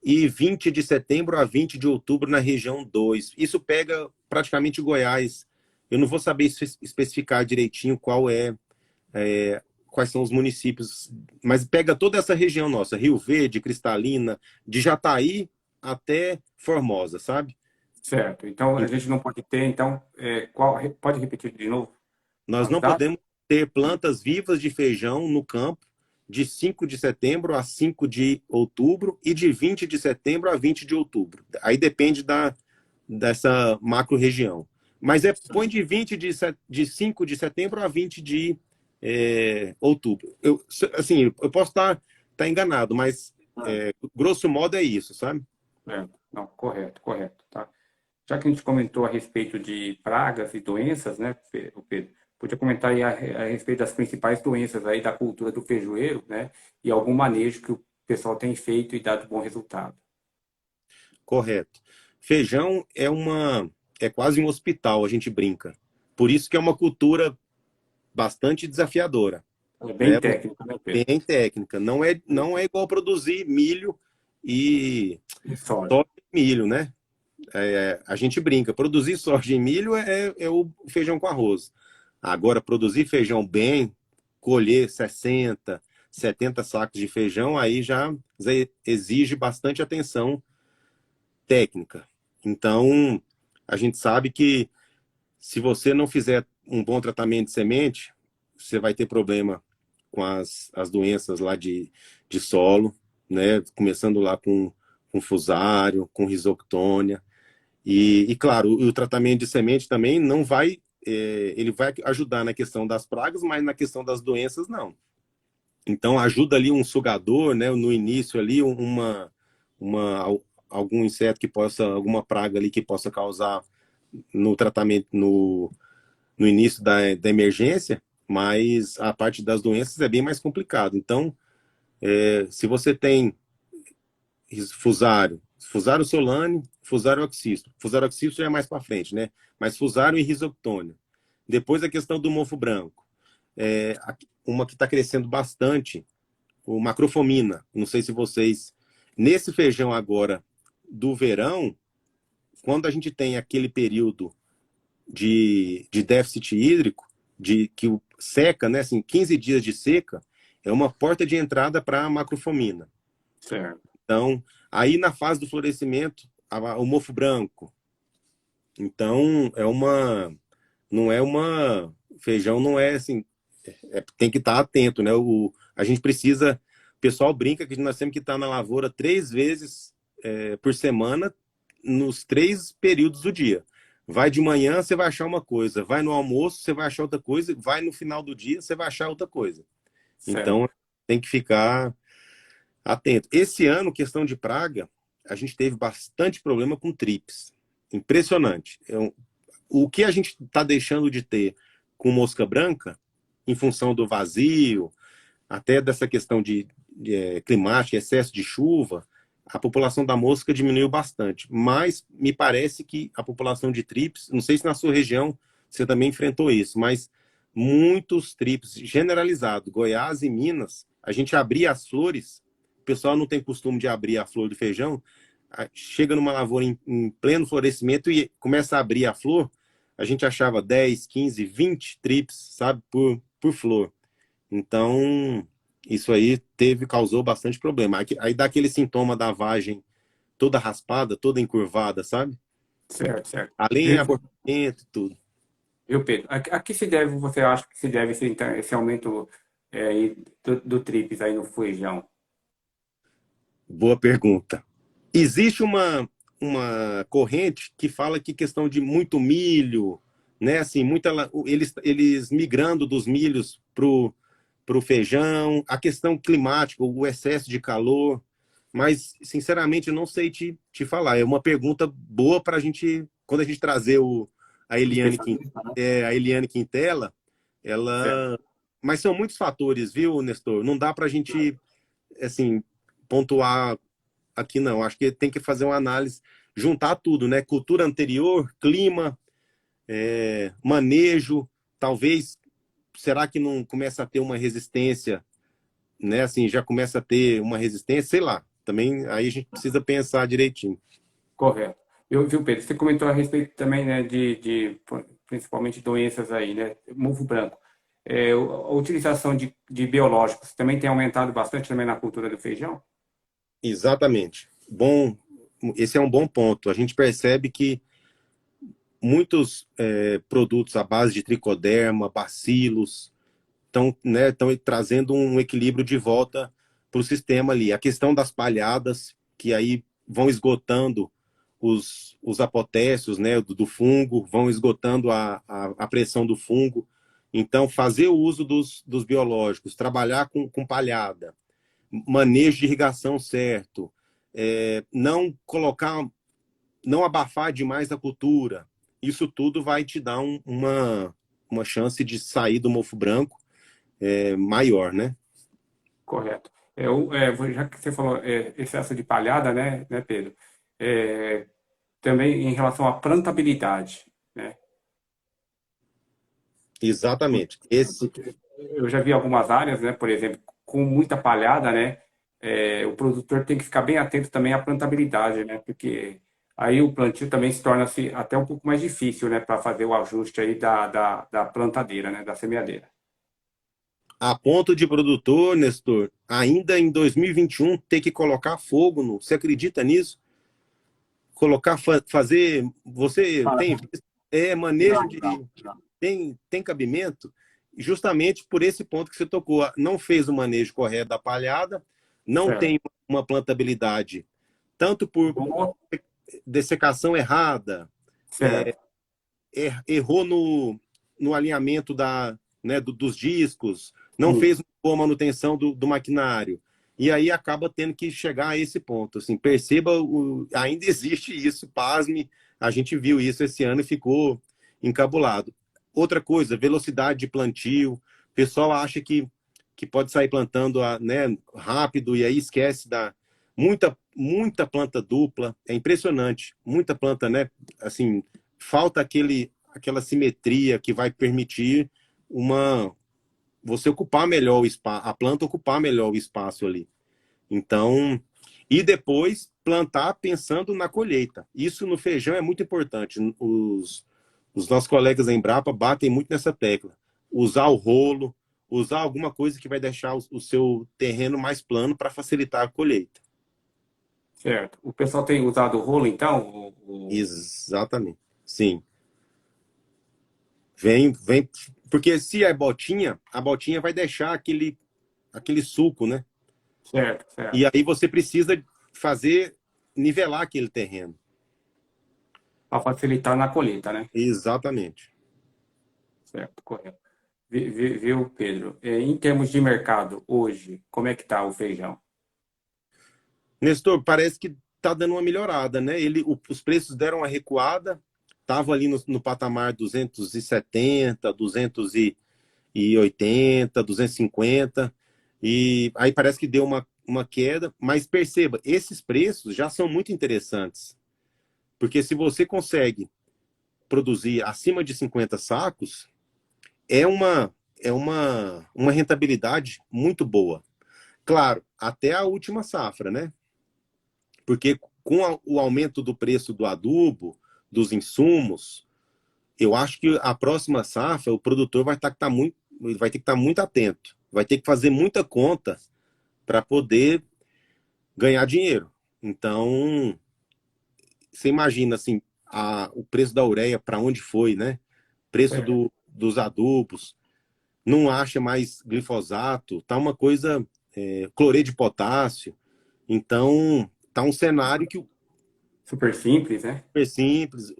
S2: e 20 de setembro a 20 de outubro na região 2. Isso pega praticamente Goiás. Eu não vou saber especificar direitinho quais são os municípios, mas pega toda essa região nossa, Rio Verde, Cristalina, de Jataí até Formosa, sabe?
S1: Certo. Então, a gente não pode ter, então, pode repetir de novo?
S2: Nós
S1: As
S2: não
S1: datas?
S2: podemos ter plantas vivas de feijão no campo de 5 de setembro a 5 de outubro e de 20 de setembro a 20 de outubro. Aí depende dessa macro-região. Mas põe de 5 de setembro a 20 de outubro. Eu posso estar enganado, mas grosso modo é isso, sabe?
S1: Não, correto, correto. Tá? Já que a gente comentou a respeito de pragas e doenças, né, Pedro, podia comentar aí a respeito das principais doenças aí da cultura do feijoeiro, né, e algum manejo que o pessoal tem feito e dado bom resultado.
S2: Correto. Feijão é quase um hospital, a gente brinca. Por isso que é uma cultura bastante desafiadora.
S1: É bem técnico, né, Pedro?
S2: Bem técnica. Não é igual produzir milho e
S1: E soja.
S2: soja e milho, né? A gente brinca. Produzir soja e milho é o feijão com arroz. Agora, produzir feijão bem, colher 60, 70 sacos de feijão, aí já exige bastante atenção técnica. Então, a gente sabe que se você não fizer um bom tratamento de semente, você vai ter problema com as doenças lá de solo, né? Começando lá com fusário, com risoctônia. E claro, o tratamento de semente também não vai... ele vai ajudar na questão das pragas, mas na questão das doenças, não. Então, ajuda ali um sugador, né? No início ali, algum inseto alguma praga ali que possa causar no tratamento, no início da emergência, mas a parte das doenças é bem mais complicado. Então, se você tem fusário solane, fusário oxístro. Fusário oxístro já é mais para frente, né? Mas fusário e risoctônia. Depois a questão do mofo branco. Uma que está crescendo bastante, o macrofomina. Não sei se vocês... Nesse feijão agora do verão, quando a gente tem aquele período de déficit hídrico, que seca, né? Assim, 15 dias de seca, é uma porta de entrada para a macrofomina.
S1: Certo.
S2: Então, aí na fase do florescimento, o mofo branco. Então, não é feijão não é assim, tem que estar atento, né? A gente precisa, o pessoal brinca que nós temos que estar na lavoura 3 vezes por semana, nos 3 períodos do dia. Vai de manhã, você vai achar uma coisa. Vai no almoço, você vai achar outra coisa. Vai no final do dia, você vai achar outra coisa.
S1: Certo.
S2: Então, tem que ficar atento. Esse ano, questão de praga, a gente teve bastante problema com trips. Impressionante. O que a gente está deixando de ter com mosca branca, em função do vazio, até dessa questão de climática, excesso de chuva, a população da mosca diminuiu bastante. Mas me parece que a população de trips, não sei se na sua região você também enfrentou isso, mas muitos trips generalizado, Goiás e Minas, a gente abria as flores, o pessoal não tem costume de abrir a flor do feijão, chega numa lavoura em pleno florescimento e começa a abrir a flor, a gente achava 10, 15, 20 trips, sabe, por flor. Então, isso aí causou bastante problema. Aí dá aquele sintoma da vagem toda raspada, toda encurvada, sabe?
S1: Certo, certo.
S2: Além de abortamento e tudo.
S1: Viu, Pedro? A que se deve, você acha que se deve esse aumento do trips aí no feijão?
S2: Boa pergunta. Existe uma corrente que fala que questão de muito milho, né? Assim, eles migrando dos milhos pro feijão, a questão climática, o excesso de calor. Mas, sinceramente, eu não sei te falar. É uma pergunta boa para a gente, quando a gente trazer a Eliane,
S1: Especialista, né?
S2: a Eliane Quintela,
S1: Certo.
S2: ela. Mas são muitos fatores, viu, Nestor? Não dá para a gente, assim, pontuar aqui, não. Acho que tem que fazer uma análise, juntar tudo, né? Cultura anterior, clima, manejo, talvez. Será que não começa a ter uma resistência, né? Assim, já começa a ter uma resistência, sei lá. Também aí a gente precisa pensar direitinho.
S1: Correto. Viu, Pedro? Você comentou a respeito também, né, principalmente doenças aí, né? Mofo branco. A utilização de biológicos também tem aumentado bastante também na cultura do feijão?
S2: Exatamente. Bom, esse é um bom ponto. A gente percebe que muitos produtos à base de tricoderma, bacilos, estão, né, trazendo um equilíbrio de volta para o sistema ali. A questão das palhadas, que aí vão esgotando os apotécios, né, do fungo, vão esgotando a pressão do fungo. Então, fazer o uso dos biológicos, trabalhar com palhada, manejo de irrigação certo, não colocar, não abafar demais a cultura. Isso tudo vai te dar uma chance de sair do mofo branco maior, né?
S1: Correto. Já que você falou excesso de palhada, né, Pedro? É, também em relação à plantabilidade, né?
S2: Exatamente. Esse,
S1: Porque eu já vi algumas áreas, né, por exemplo, com muita palhada, né, o produtor tem que ficar bem atento também à plantabilidade, né, porque aí o plantio também se torna até um pouco mais difícil, né, para fazer o ajuste aí da plantadeira, né, da semeadeira.
S2: a ponto de produtor, Nestor, ainda em 2021, ter que colocar fogo no. Você acredita nisso? Colocar, fazer. Você tem visto? Manejo
S1: Não,
S2: de.
S1: não, não.
S2: Tem cabimento? Justamente por esse ponto que você tocou. Não fez o manejo correto da palhada, não
S1: Certo.
S2: tem uma plantabilidade, tanto por
S1: Boa.
S2: dessecação errada,
S1: Certo.
S2: errou no alinhamento dos discos, não
S1: Isso.
S2: fez uma boa manutenção do maquinário. E aí acaba tendo que chegar a esse ponto. Assim, perceba, ainda existe isso, pasme, a gente viu isso esse ano e ficou encabulado. Outra coisa, velocidade de plantio. O pessoal acha que pode sair plantando né, rápido e aí esquece da muita planta dupla. É impressionante. Muita planta, né? Assim, falta aquela simetria que vai permitir você ocupar melhor o espaço, a planta ocupar melhor o espaço ali. Então, e depois plantar pensando na colheita. Isso no feijão é muito importante. Os nossos colegas da Embrapa batem muito nessa tecla. Usar o rolo, usar alguma coisa que vai deixar o seu terreno mais plano para facilitar a colheita.
S1: Certo. O pessoal tem usado o rolo, então?
S2: Exatamente. Sim. Vem, porque se é botinha, a botinha vai deixar aquele suco, né?
S1: Certo,
S2: E
S1: certo.
S2: aí você precisa nivelar aquele terreno.
S1: Para facilitar na colheita, né?
S2: Exatamente.
S1: Certo, correto. Viu, Pedro? Em termos de mercado, hoje, como é que está o feijão?
S2: Nestor, parece que está dando uma melhorada, né? Os preços deram uma recuada, estavam ali no patamar 270, 280, 250, e aí parece que deu uma queda, mas perceba, esses preços já são muito interessantes, porque se você consegue produzir acima de 50 sacos, é uma rentabilidade muito boa. Claro, até a última safra, né? Porque com o aumento do preço do adubo, dos insumos, eu acho que a próxima safra o produtor vai ter que estar muito atento, vai ter que fazer muita conta para poder ganhar dinheiro. Então, você imagina assim, o preço da ureia para onde foi, né? Preço
S1: Certo.
S2: dos adubos, não acha mais glifosato, tá uma coisa, cloreto de potássio. Então, tá um cenário que
S1: Super simples, né?
S2: super simples,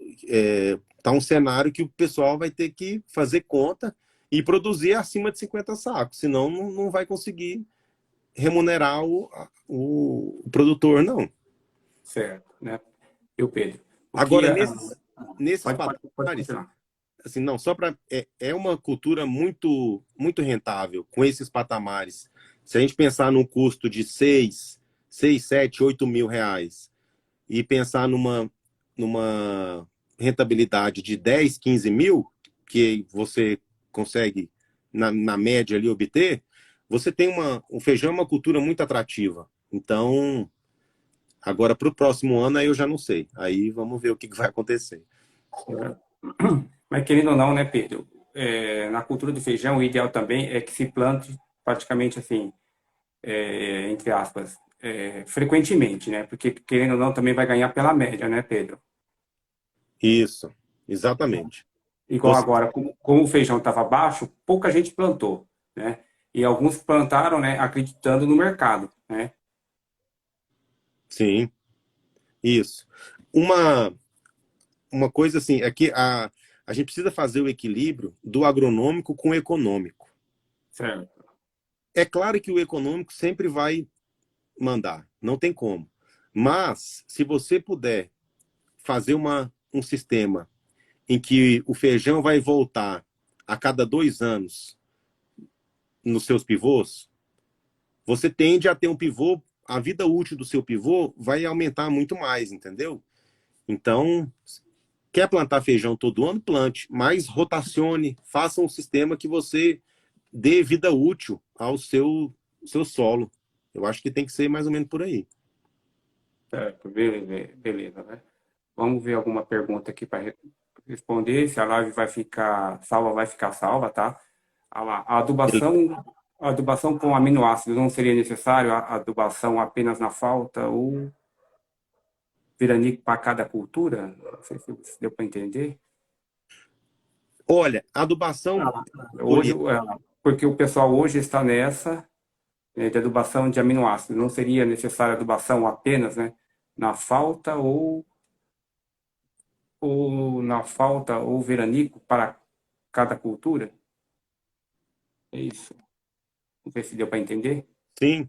S2: tá um cenário que o pessoal vai ter que fazer conta e produzir acima de 50 sacos, senão não vai conseguir remunerar o produtor, não.
S1: Certo, né? E o Pedro? O que
S2: Agora,
S1: a-
S2: nesses
S1: pode
S2: patamares,
S1: continuar.
S2: assim, não, só para. É uma cultura muito, muito rentável com esses patamares. Se a gente pensar num custo de 6, 7, 8 mil reais e pensar numa rentabilidade de 10, 15 mil, que você consegue, na média ali, obter, você tem o feijão é uma cultura muito atrativa. Então, agora para o próximo ano, aí eu já não sei. Aí vamos ver o que vai acontecer.
S1: Certo. Mas querendo ou não, né, Pedro? Na cultura do feijão, o ideal também é que se plante praticamente assim, entre aspas, frequentemente, né? Porque querendo ou não, também vai ganhar pela média, né, Pedro?
S2: Isso, exatamente.
S1: Igual
S2: Você,
S1: agora, como o feijão estava baixo, pouca gente plantou, né? E alguns plantaram, né, acreditando no mercado, né?
S2: sim, isso. Uma, uma coisa assim, é que a gente precisa fazer o equilíbrio do agronômico com o econômico.
S1: Certo.
S2: É claro que o econômico sempre vai mandar, não tem como. Mas, se você puder fazer um sistema em que o feijão vai voltar a cada 2 anos nos seus pivôs, você tende a ter um pivô, a vida útil do seu pivô vai aumentar muito mais, entendeu? Então, quer plantar feijão todo ano? Plante, mas rotacione, faça um sistema que você dê vida útil ao seu solo. Eu acho que tem que ser mais ou menos por aí.
S1: Certo, beleza, beleza, né? Vamos ver alguma pergunta aqui para responder. Se a live vai ficar salva, tá? A adubação com aminoácidos não seria necessário a adubação apenas na falta ou veranico para cada cultura? Não sei se deu para entender.
S2: Olha, adubação
S1: Hoje,
S2: foliar,
S1: porque o pessoal hoje está nessa, né, de adubação de aminoácidos. Não seria necessária adubação apenas, né, na falta ou veranico para cada cultura? É isso. Não sei se deu para entender.
S2: sim,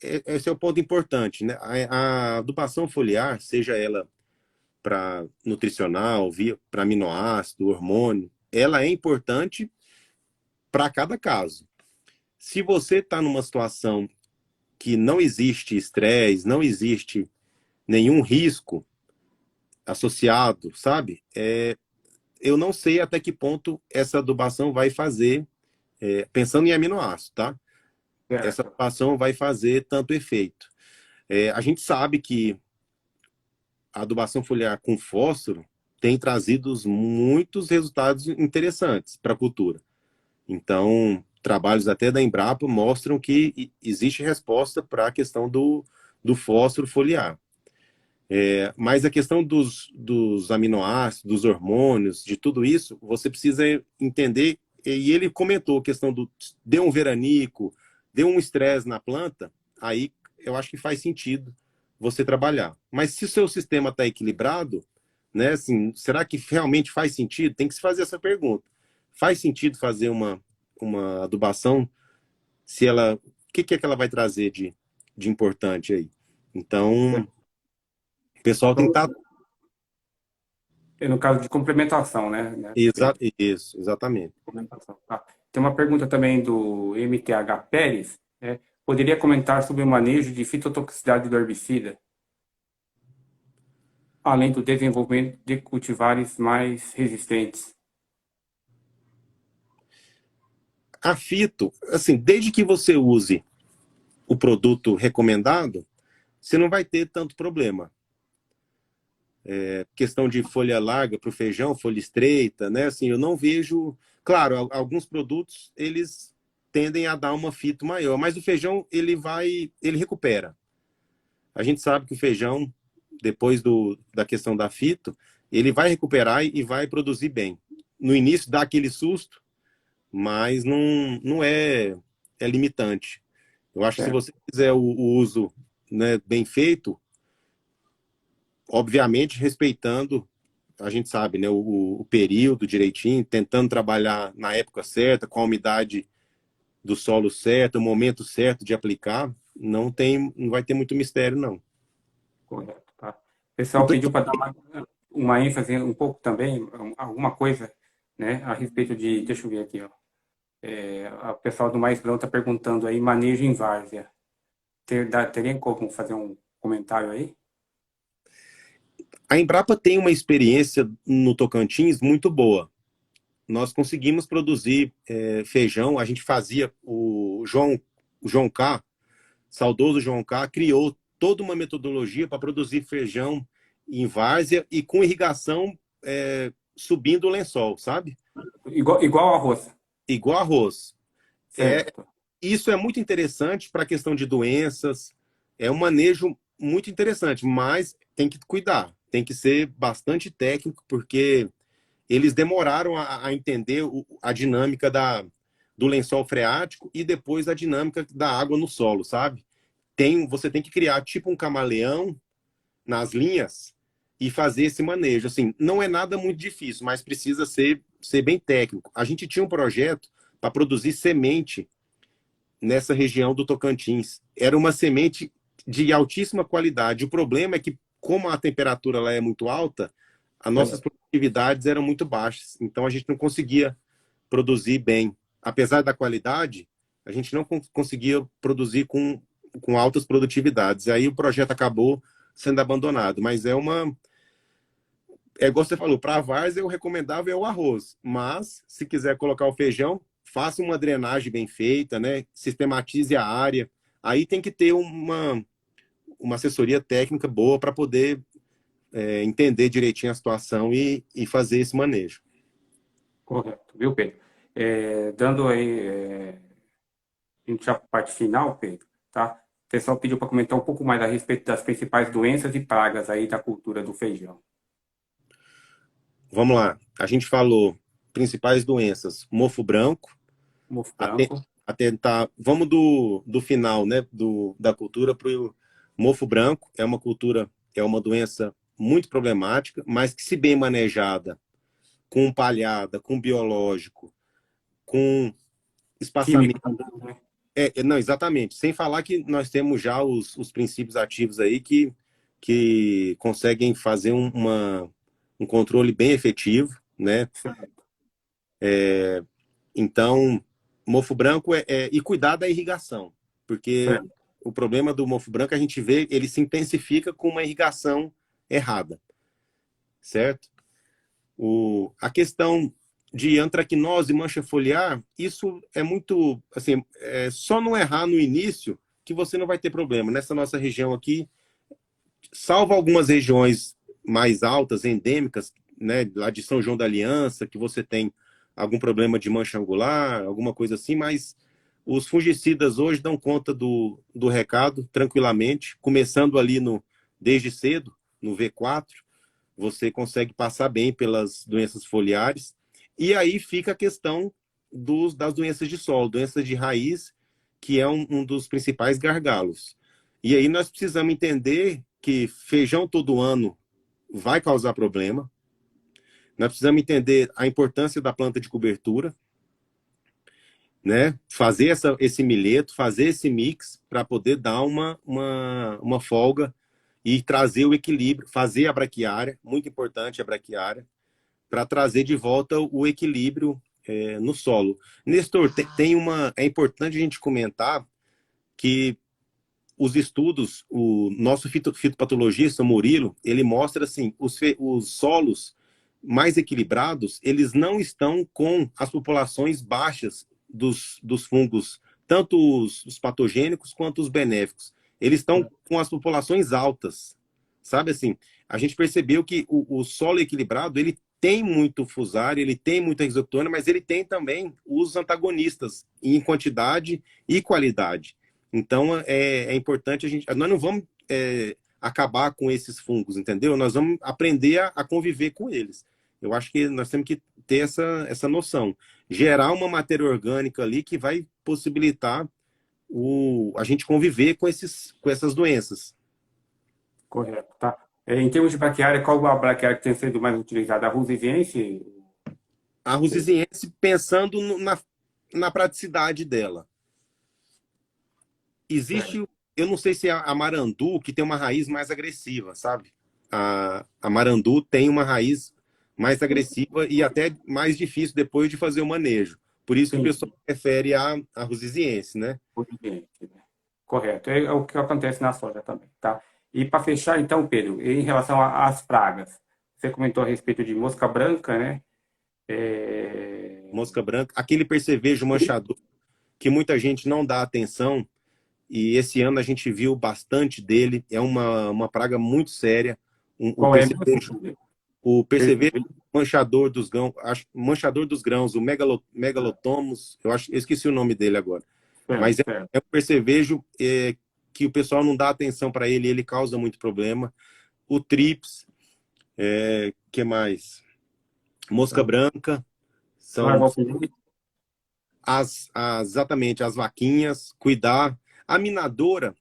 S2: esse é o ponto importante, né? A adubação foliar, seja ela para nutricional, para aminoácido, hormônio, ela é importante para cada caso. Se você está numa situação que não existe estresse, não existe nenhum risco associado, sabe? Eu não sei até que ponto essa adubação vai fazer, pensando em aminoácido, tá? Essa
S1: Certo.
S2: adubação vai fazer tanto efeito. A gente sabe que a adubação foliar com fósforo tem trazido muitos resultados interessantes para a cultura. Então, trabalhos até da Embrapa mostram que existe resposta para a questão do fósforo foliar. Mas a questão dos aminoácidos, dos hormônios, de tudo isso, você precisa entender. E ele comentou a questão do deu um veranico, deu um estresse na planta, aí eu acho que faz sentido você trabalhar. Mas se o seu sistema está equilibrado, né, assim, será que realmente faz sentido? Tem que se fazer essa pergunta. Faz sentido fazer uma adubação? Se ela, o que é que ela vai trazer de importante aí? Então, o pessoal tem que estar.
S1: No caso de complementação, né, Pedro?
S2: Isso, exatamente.
S1: Complementação. Tá. Tem uma pergunta também do MTH Pérez, né? Poderia comentar sobre o manejo de fitotoxicidade do herbicida, além do desenvolvimento de cultivares mais resistentes?
S2: A fito, assim, desde que você use o produto recomendado, você não vai ter tanto problema. Questão de folha larga para o feijão, folha estreita, né? Assim, eu não vejo. Claro, alguns produtos eles tendem a dar uma fito maior, mas o feijão ele recupera. A gente sabe que o feijão, depois da questão da fito, ele vai recuperar e vai produzir bem. No início dá aquele susto, mas não é limitante. Eu acho que se
S1: Certo.
S2: você fizer o uso, né, bem feito, obviamente respeitando, a gente sabe, né, o período direitinho, tentando trabalhar na época certa, com a umidade do solo certo, o momento certo de aplicar, não vai ter muito mistério, não.
S1: Correto, tá. O pessoal pediu para dar uma ênfase um pouco também, alguma coisa, né, a respeito de, deixa eu ver aqui, ó. O pessoal do Mais Grão está perguntando aí, manejo em várzea. Teria como fazer um comentário aí?
S2: A Embrapa tem uma experiência no Tocantins muito boa. Nós conseguimos produzir feijão, a gente fazia, o João K, saudoso João K, criou toda uma metodologia para produzir feijão em várzea e com irrigação subindo o lençol, sabe?
S1: Igual arroz,
S2: Igual arroz.
S1: certo?
S2: Isso é muito interessante para a questão de doenças, é um manejo muito interessante, mas tem que cuidar, tem que ser bastante técnico, porque eles demoraram a entender a dinâmica do lençol freático e depois a dinâmica da água no solo, sabe? Você tem que criar tipo um camaleão nas linhas e fazer esse manejo. Assim, não é nada muito difícil, mas precisa ser bem técnico. A gente tinha um projeto para produzir semente nessa região do Tocantins. Era uma semente de altíssima qualidade. O problema é que, como a temperatura lá é muito alta, as nossas produtividades eram muito baixas. Então, a gente não conseguia produzir bem. Apesar da qualidade, a gente não conseguia produzir com altas produtividades. Aí o projeto acabou sendo abandonado. Mas igual você falou, para a várzea, eu recomendava o arroz. Mas, se quiser colocar o feijão, faça uma drenagem bem feita, né? Sistematize a área. Aí tem que ter uma assessoria técnica boa para poder entender direitinho a situação e fazer esse manejo.
S1: Correto, viu, Pedro? Dando aí, a gente já para a parte final, Pedro, tá? O pessoal pediu para comentar um pouco mais a respeito das principais doenças e pragas aí da cultura do feijão.
S2: Vamos lá. A gente falou principais doenças, mofo branco,
S1: Mofo
S2: até,
S1: branco,
S2: tentar. Vamos do final, né? Da cultura para o mofo branco. É uma cultura, é uma doença muito problemática, mas que, se bem manejada, com palhada, com biológico, com espaçamento.
S1: químico também, né?
S2: Não, exatamente. Sem falar que nós temos já os princípios ativos aí que conseguem fazer um controle bem efetivo, né?
S1: Certo,
S2: Então, mofo branco e cuidar da irrigação, porque
S1: certo.
S2: o problema do mofo branco a gente vê, ele se intensifica com uma irrigação errada, certo? A questão de antracnose e mancha foliar, isso é muito, assim, só não errar no início que você não vai ter problema. Nessa nossa região aqui, salvo algumas regiões mais altas, endêmicas, né, lá de São João da Aliança, que você tem algum problema de mancha angular, alguma coisa assim, mas os fungicidas hoje dão conta do recado tranquilamente, começando ali desde cedo, no V4, você consegue passar bem pelas doenças foliares. E aí fica a questão das doenças de solo, doenças de raiz, que é um dos principais gargalos. E aí nós precisamos entender que feijão todo ano vai causar problema. Nós precisamos entender a importância da planta de cobertura, né? Fazer esse milheto, fazer esse mix para poder dar uma folga e trazer o equilíbrio, fazer a braquiária, muito importante a braquiária, para trazer de volta o equilíbrio no solo. Nestor, é importante a gente comentar que os estudos, o nosso fitopatologista, Murilo, ele mostra assim, os solos mais equilibrados, eles não estão com as populações baixas dos fungos, tanto os patogênicos quanto os benéficos. Eles estão com as populações altas. Sabe assim, a gente percebeu que o solo equilibrado, ele tem muito fusário, ele tem muita exoctona, mas ele tem também os antagonistas em quantidade e qualidade. Então, é importante nós não vamos acabar com esses fungos, entendeu? Nós vamos aprender a conviver com eles. Eu acho que nós temos que ter essa noção. Gerar uma matéria orgânica ali que vai possibilitar a gente conviver com essas doenças.
S1: Correto, tá? Em termos de braquiária, qual a braquiária que tem sido mais utilizada? A Rusiviense?
S2: A Rusiviense, pensando na praticidade dela. Existe, eu não sei se é a Marandu, que tem uma raiz mais agressiva, sabe? A Marandu tem uma raiz mais agressiva e até mais difícil depois de fazer o manejo. Por isso que o pessoal prefere a Rusiviense, né?
S1: Rusiviense, né? Correto. É o que acontece na soja também, tá? E para fechar, então, Pedro, em relação às pragas, você comentou a respeito de mosca branca, né?
S2: Mosca branca, aquele percevejo manchador que muita gente não dá atenção, e esse ano a gente viu bastante dele, é uma praga muito séria. O percevejo manchador dos grãos, o megalotomos, eu esqueci o nome dele agora. Mas é um percevejo que o pessoal não dá atenção para ele, ele causa muito problema. O trips, que mais? Mosca branca, são exatamente as vaquinhas, cuidar. A minadora,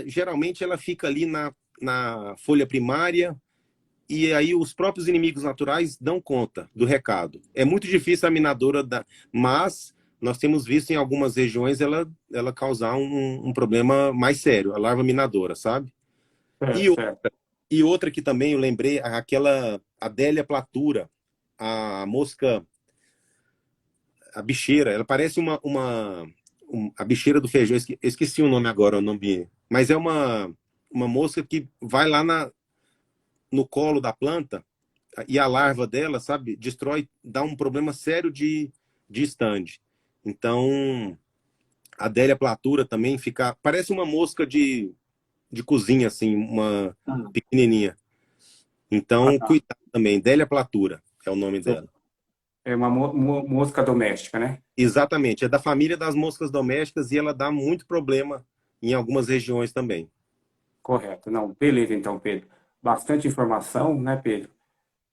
S2: geralmente ela fica ali na folha primária, e aí os próprios inimigos naturais dão conta do recado. É muito difícil a minadora mas nós temos visto em algumas regiões ela causar um problema mais sério, a larva minadora, sabe? E outra que também eu lembrei, aquela Adélia platura, a mosca, a bicheira, ela parece a bicheira do feijão, esqueci o nome agora, mas é uma mosca que vai lá no colo da planta e a larva dela, sabe, dá um problema sério de stand. Então, a Adélia platura também parece uma mosca de cozinha, assim, uma pequenininha. Então, cuidado também, Adélia platura é o nome dela.
S1: É uma mosca doméstica, né?
S2: Exatamente, é da família das moscas domésticas e ela dá muito problema em algumas regiões também.
S1: Correto. Não, beleza então, Pedro. Bastante informação, né, Pedro?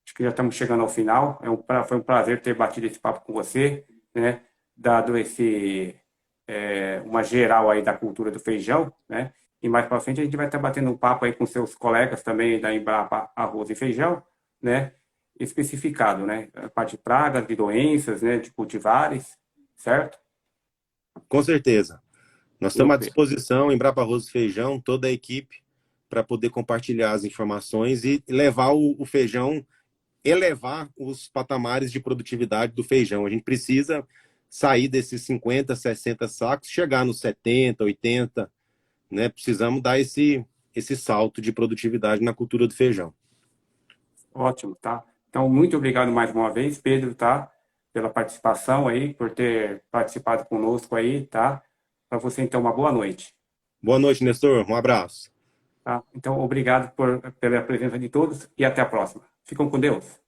S1: Acho que já estamos chegando ao final. Foi um prazer ter batido esse papo com você, né? Dado uma geral aí da cultura do feijão, né? E mais para frente a gente vai estar batendo um papo aí com seus colegas também da Embrapa Arroz e Feijão, né? Especificado, né? A parte de pragas, de doenças, né? De cultivares, certo?
S2: Com certeza. Nós estamos à disposição, Embrapa Arroz e Feijão, toda a equipe, para poder compartilhar as informações e levar o feijão, elevar os patamares de produtividade do feijão. A gente precisa sair desses 50, 60 sacos, chegar nos 70, 80, né? Precisamos dar esse salto de produtividade na cultura do feijão.
S1: Ótimo, tá? Então, muito obrigado mais uma vez, Pedro, tá? Pela participação aí, por ter participado conosco aí, tá? Para você, então, uma boa noite.
S2: Boa noite, Nestor. Um abraço.
S1: Tá? Então, obrigado pela presença de todos e até a próxima. Ficam com Deus.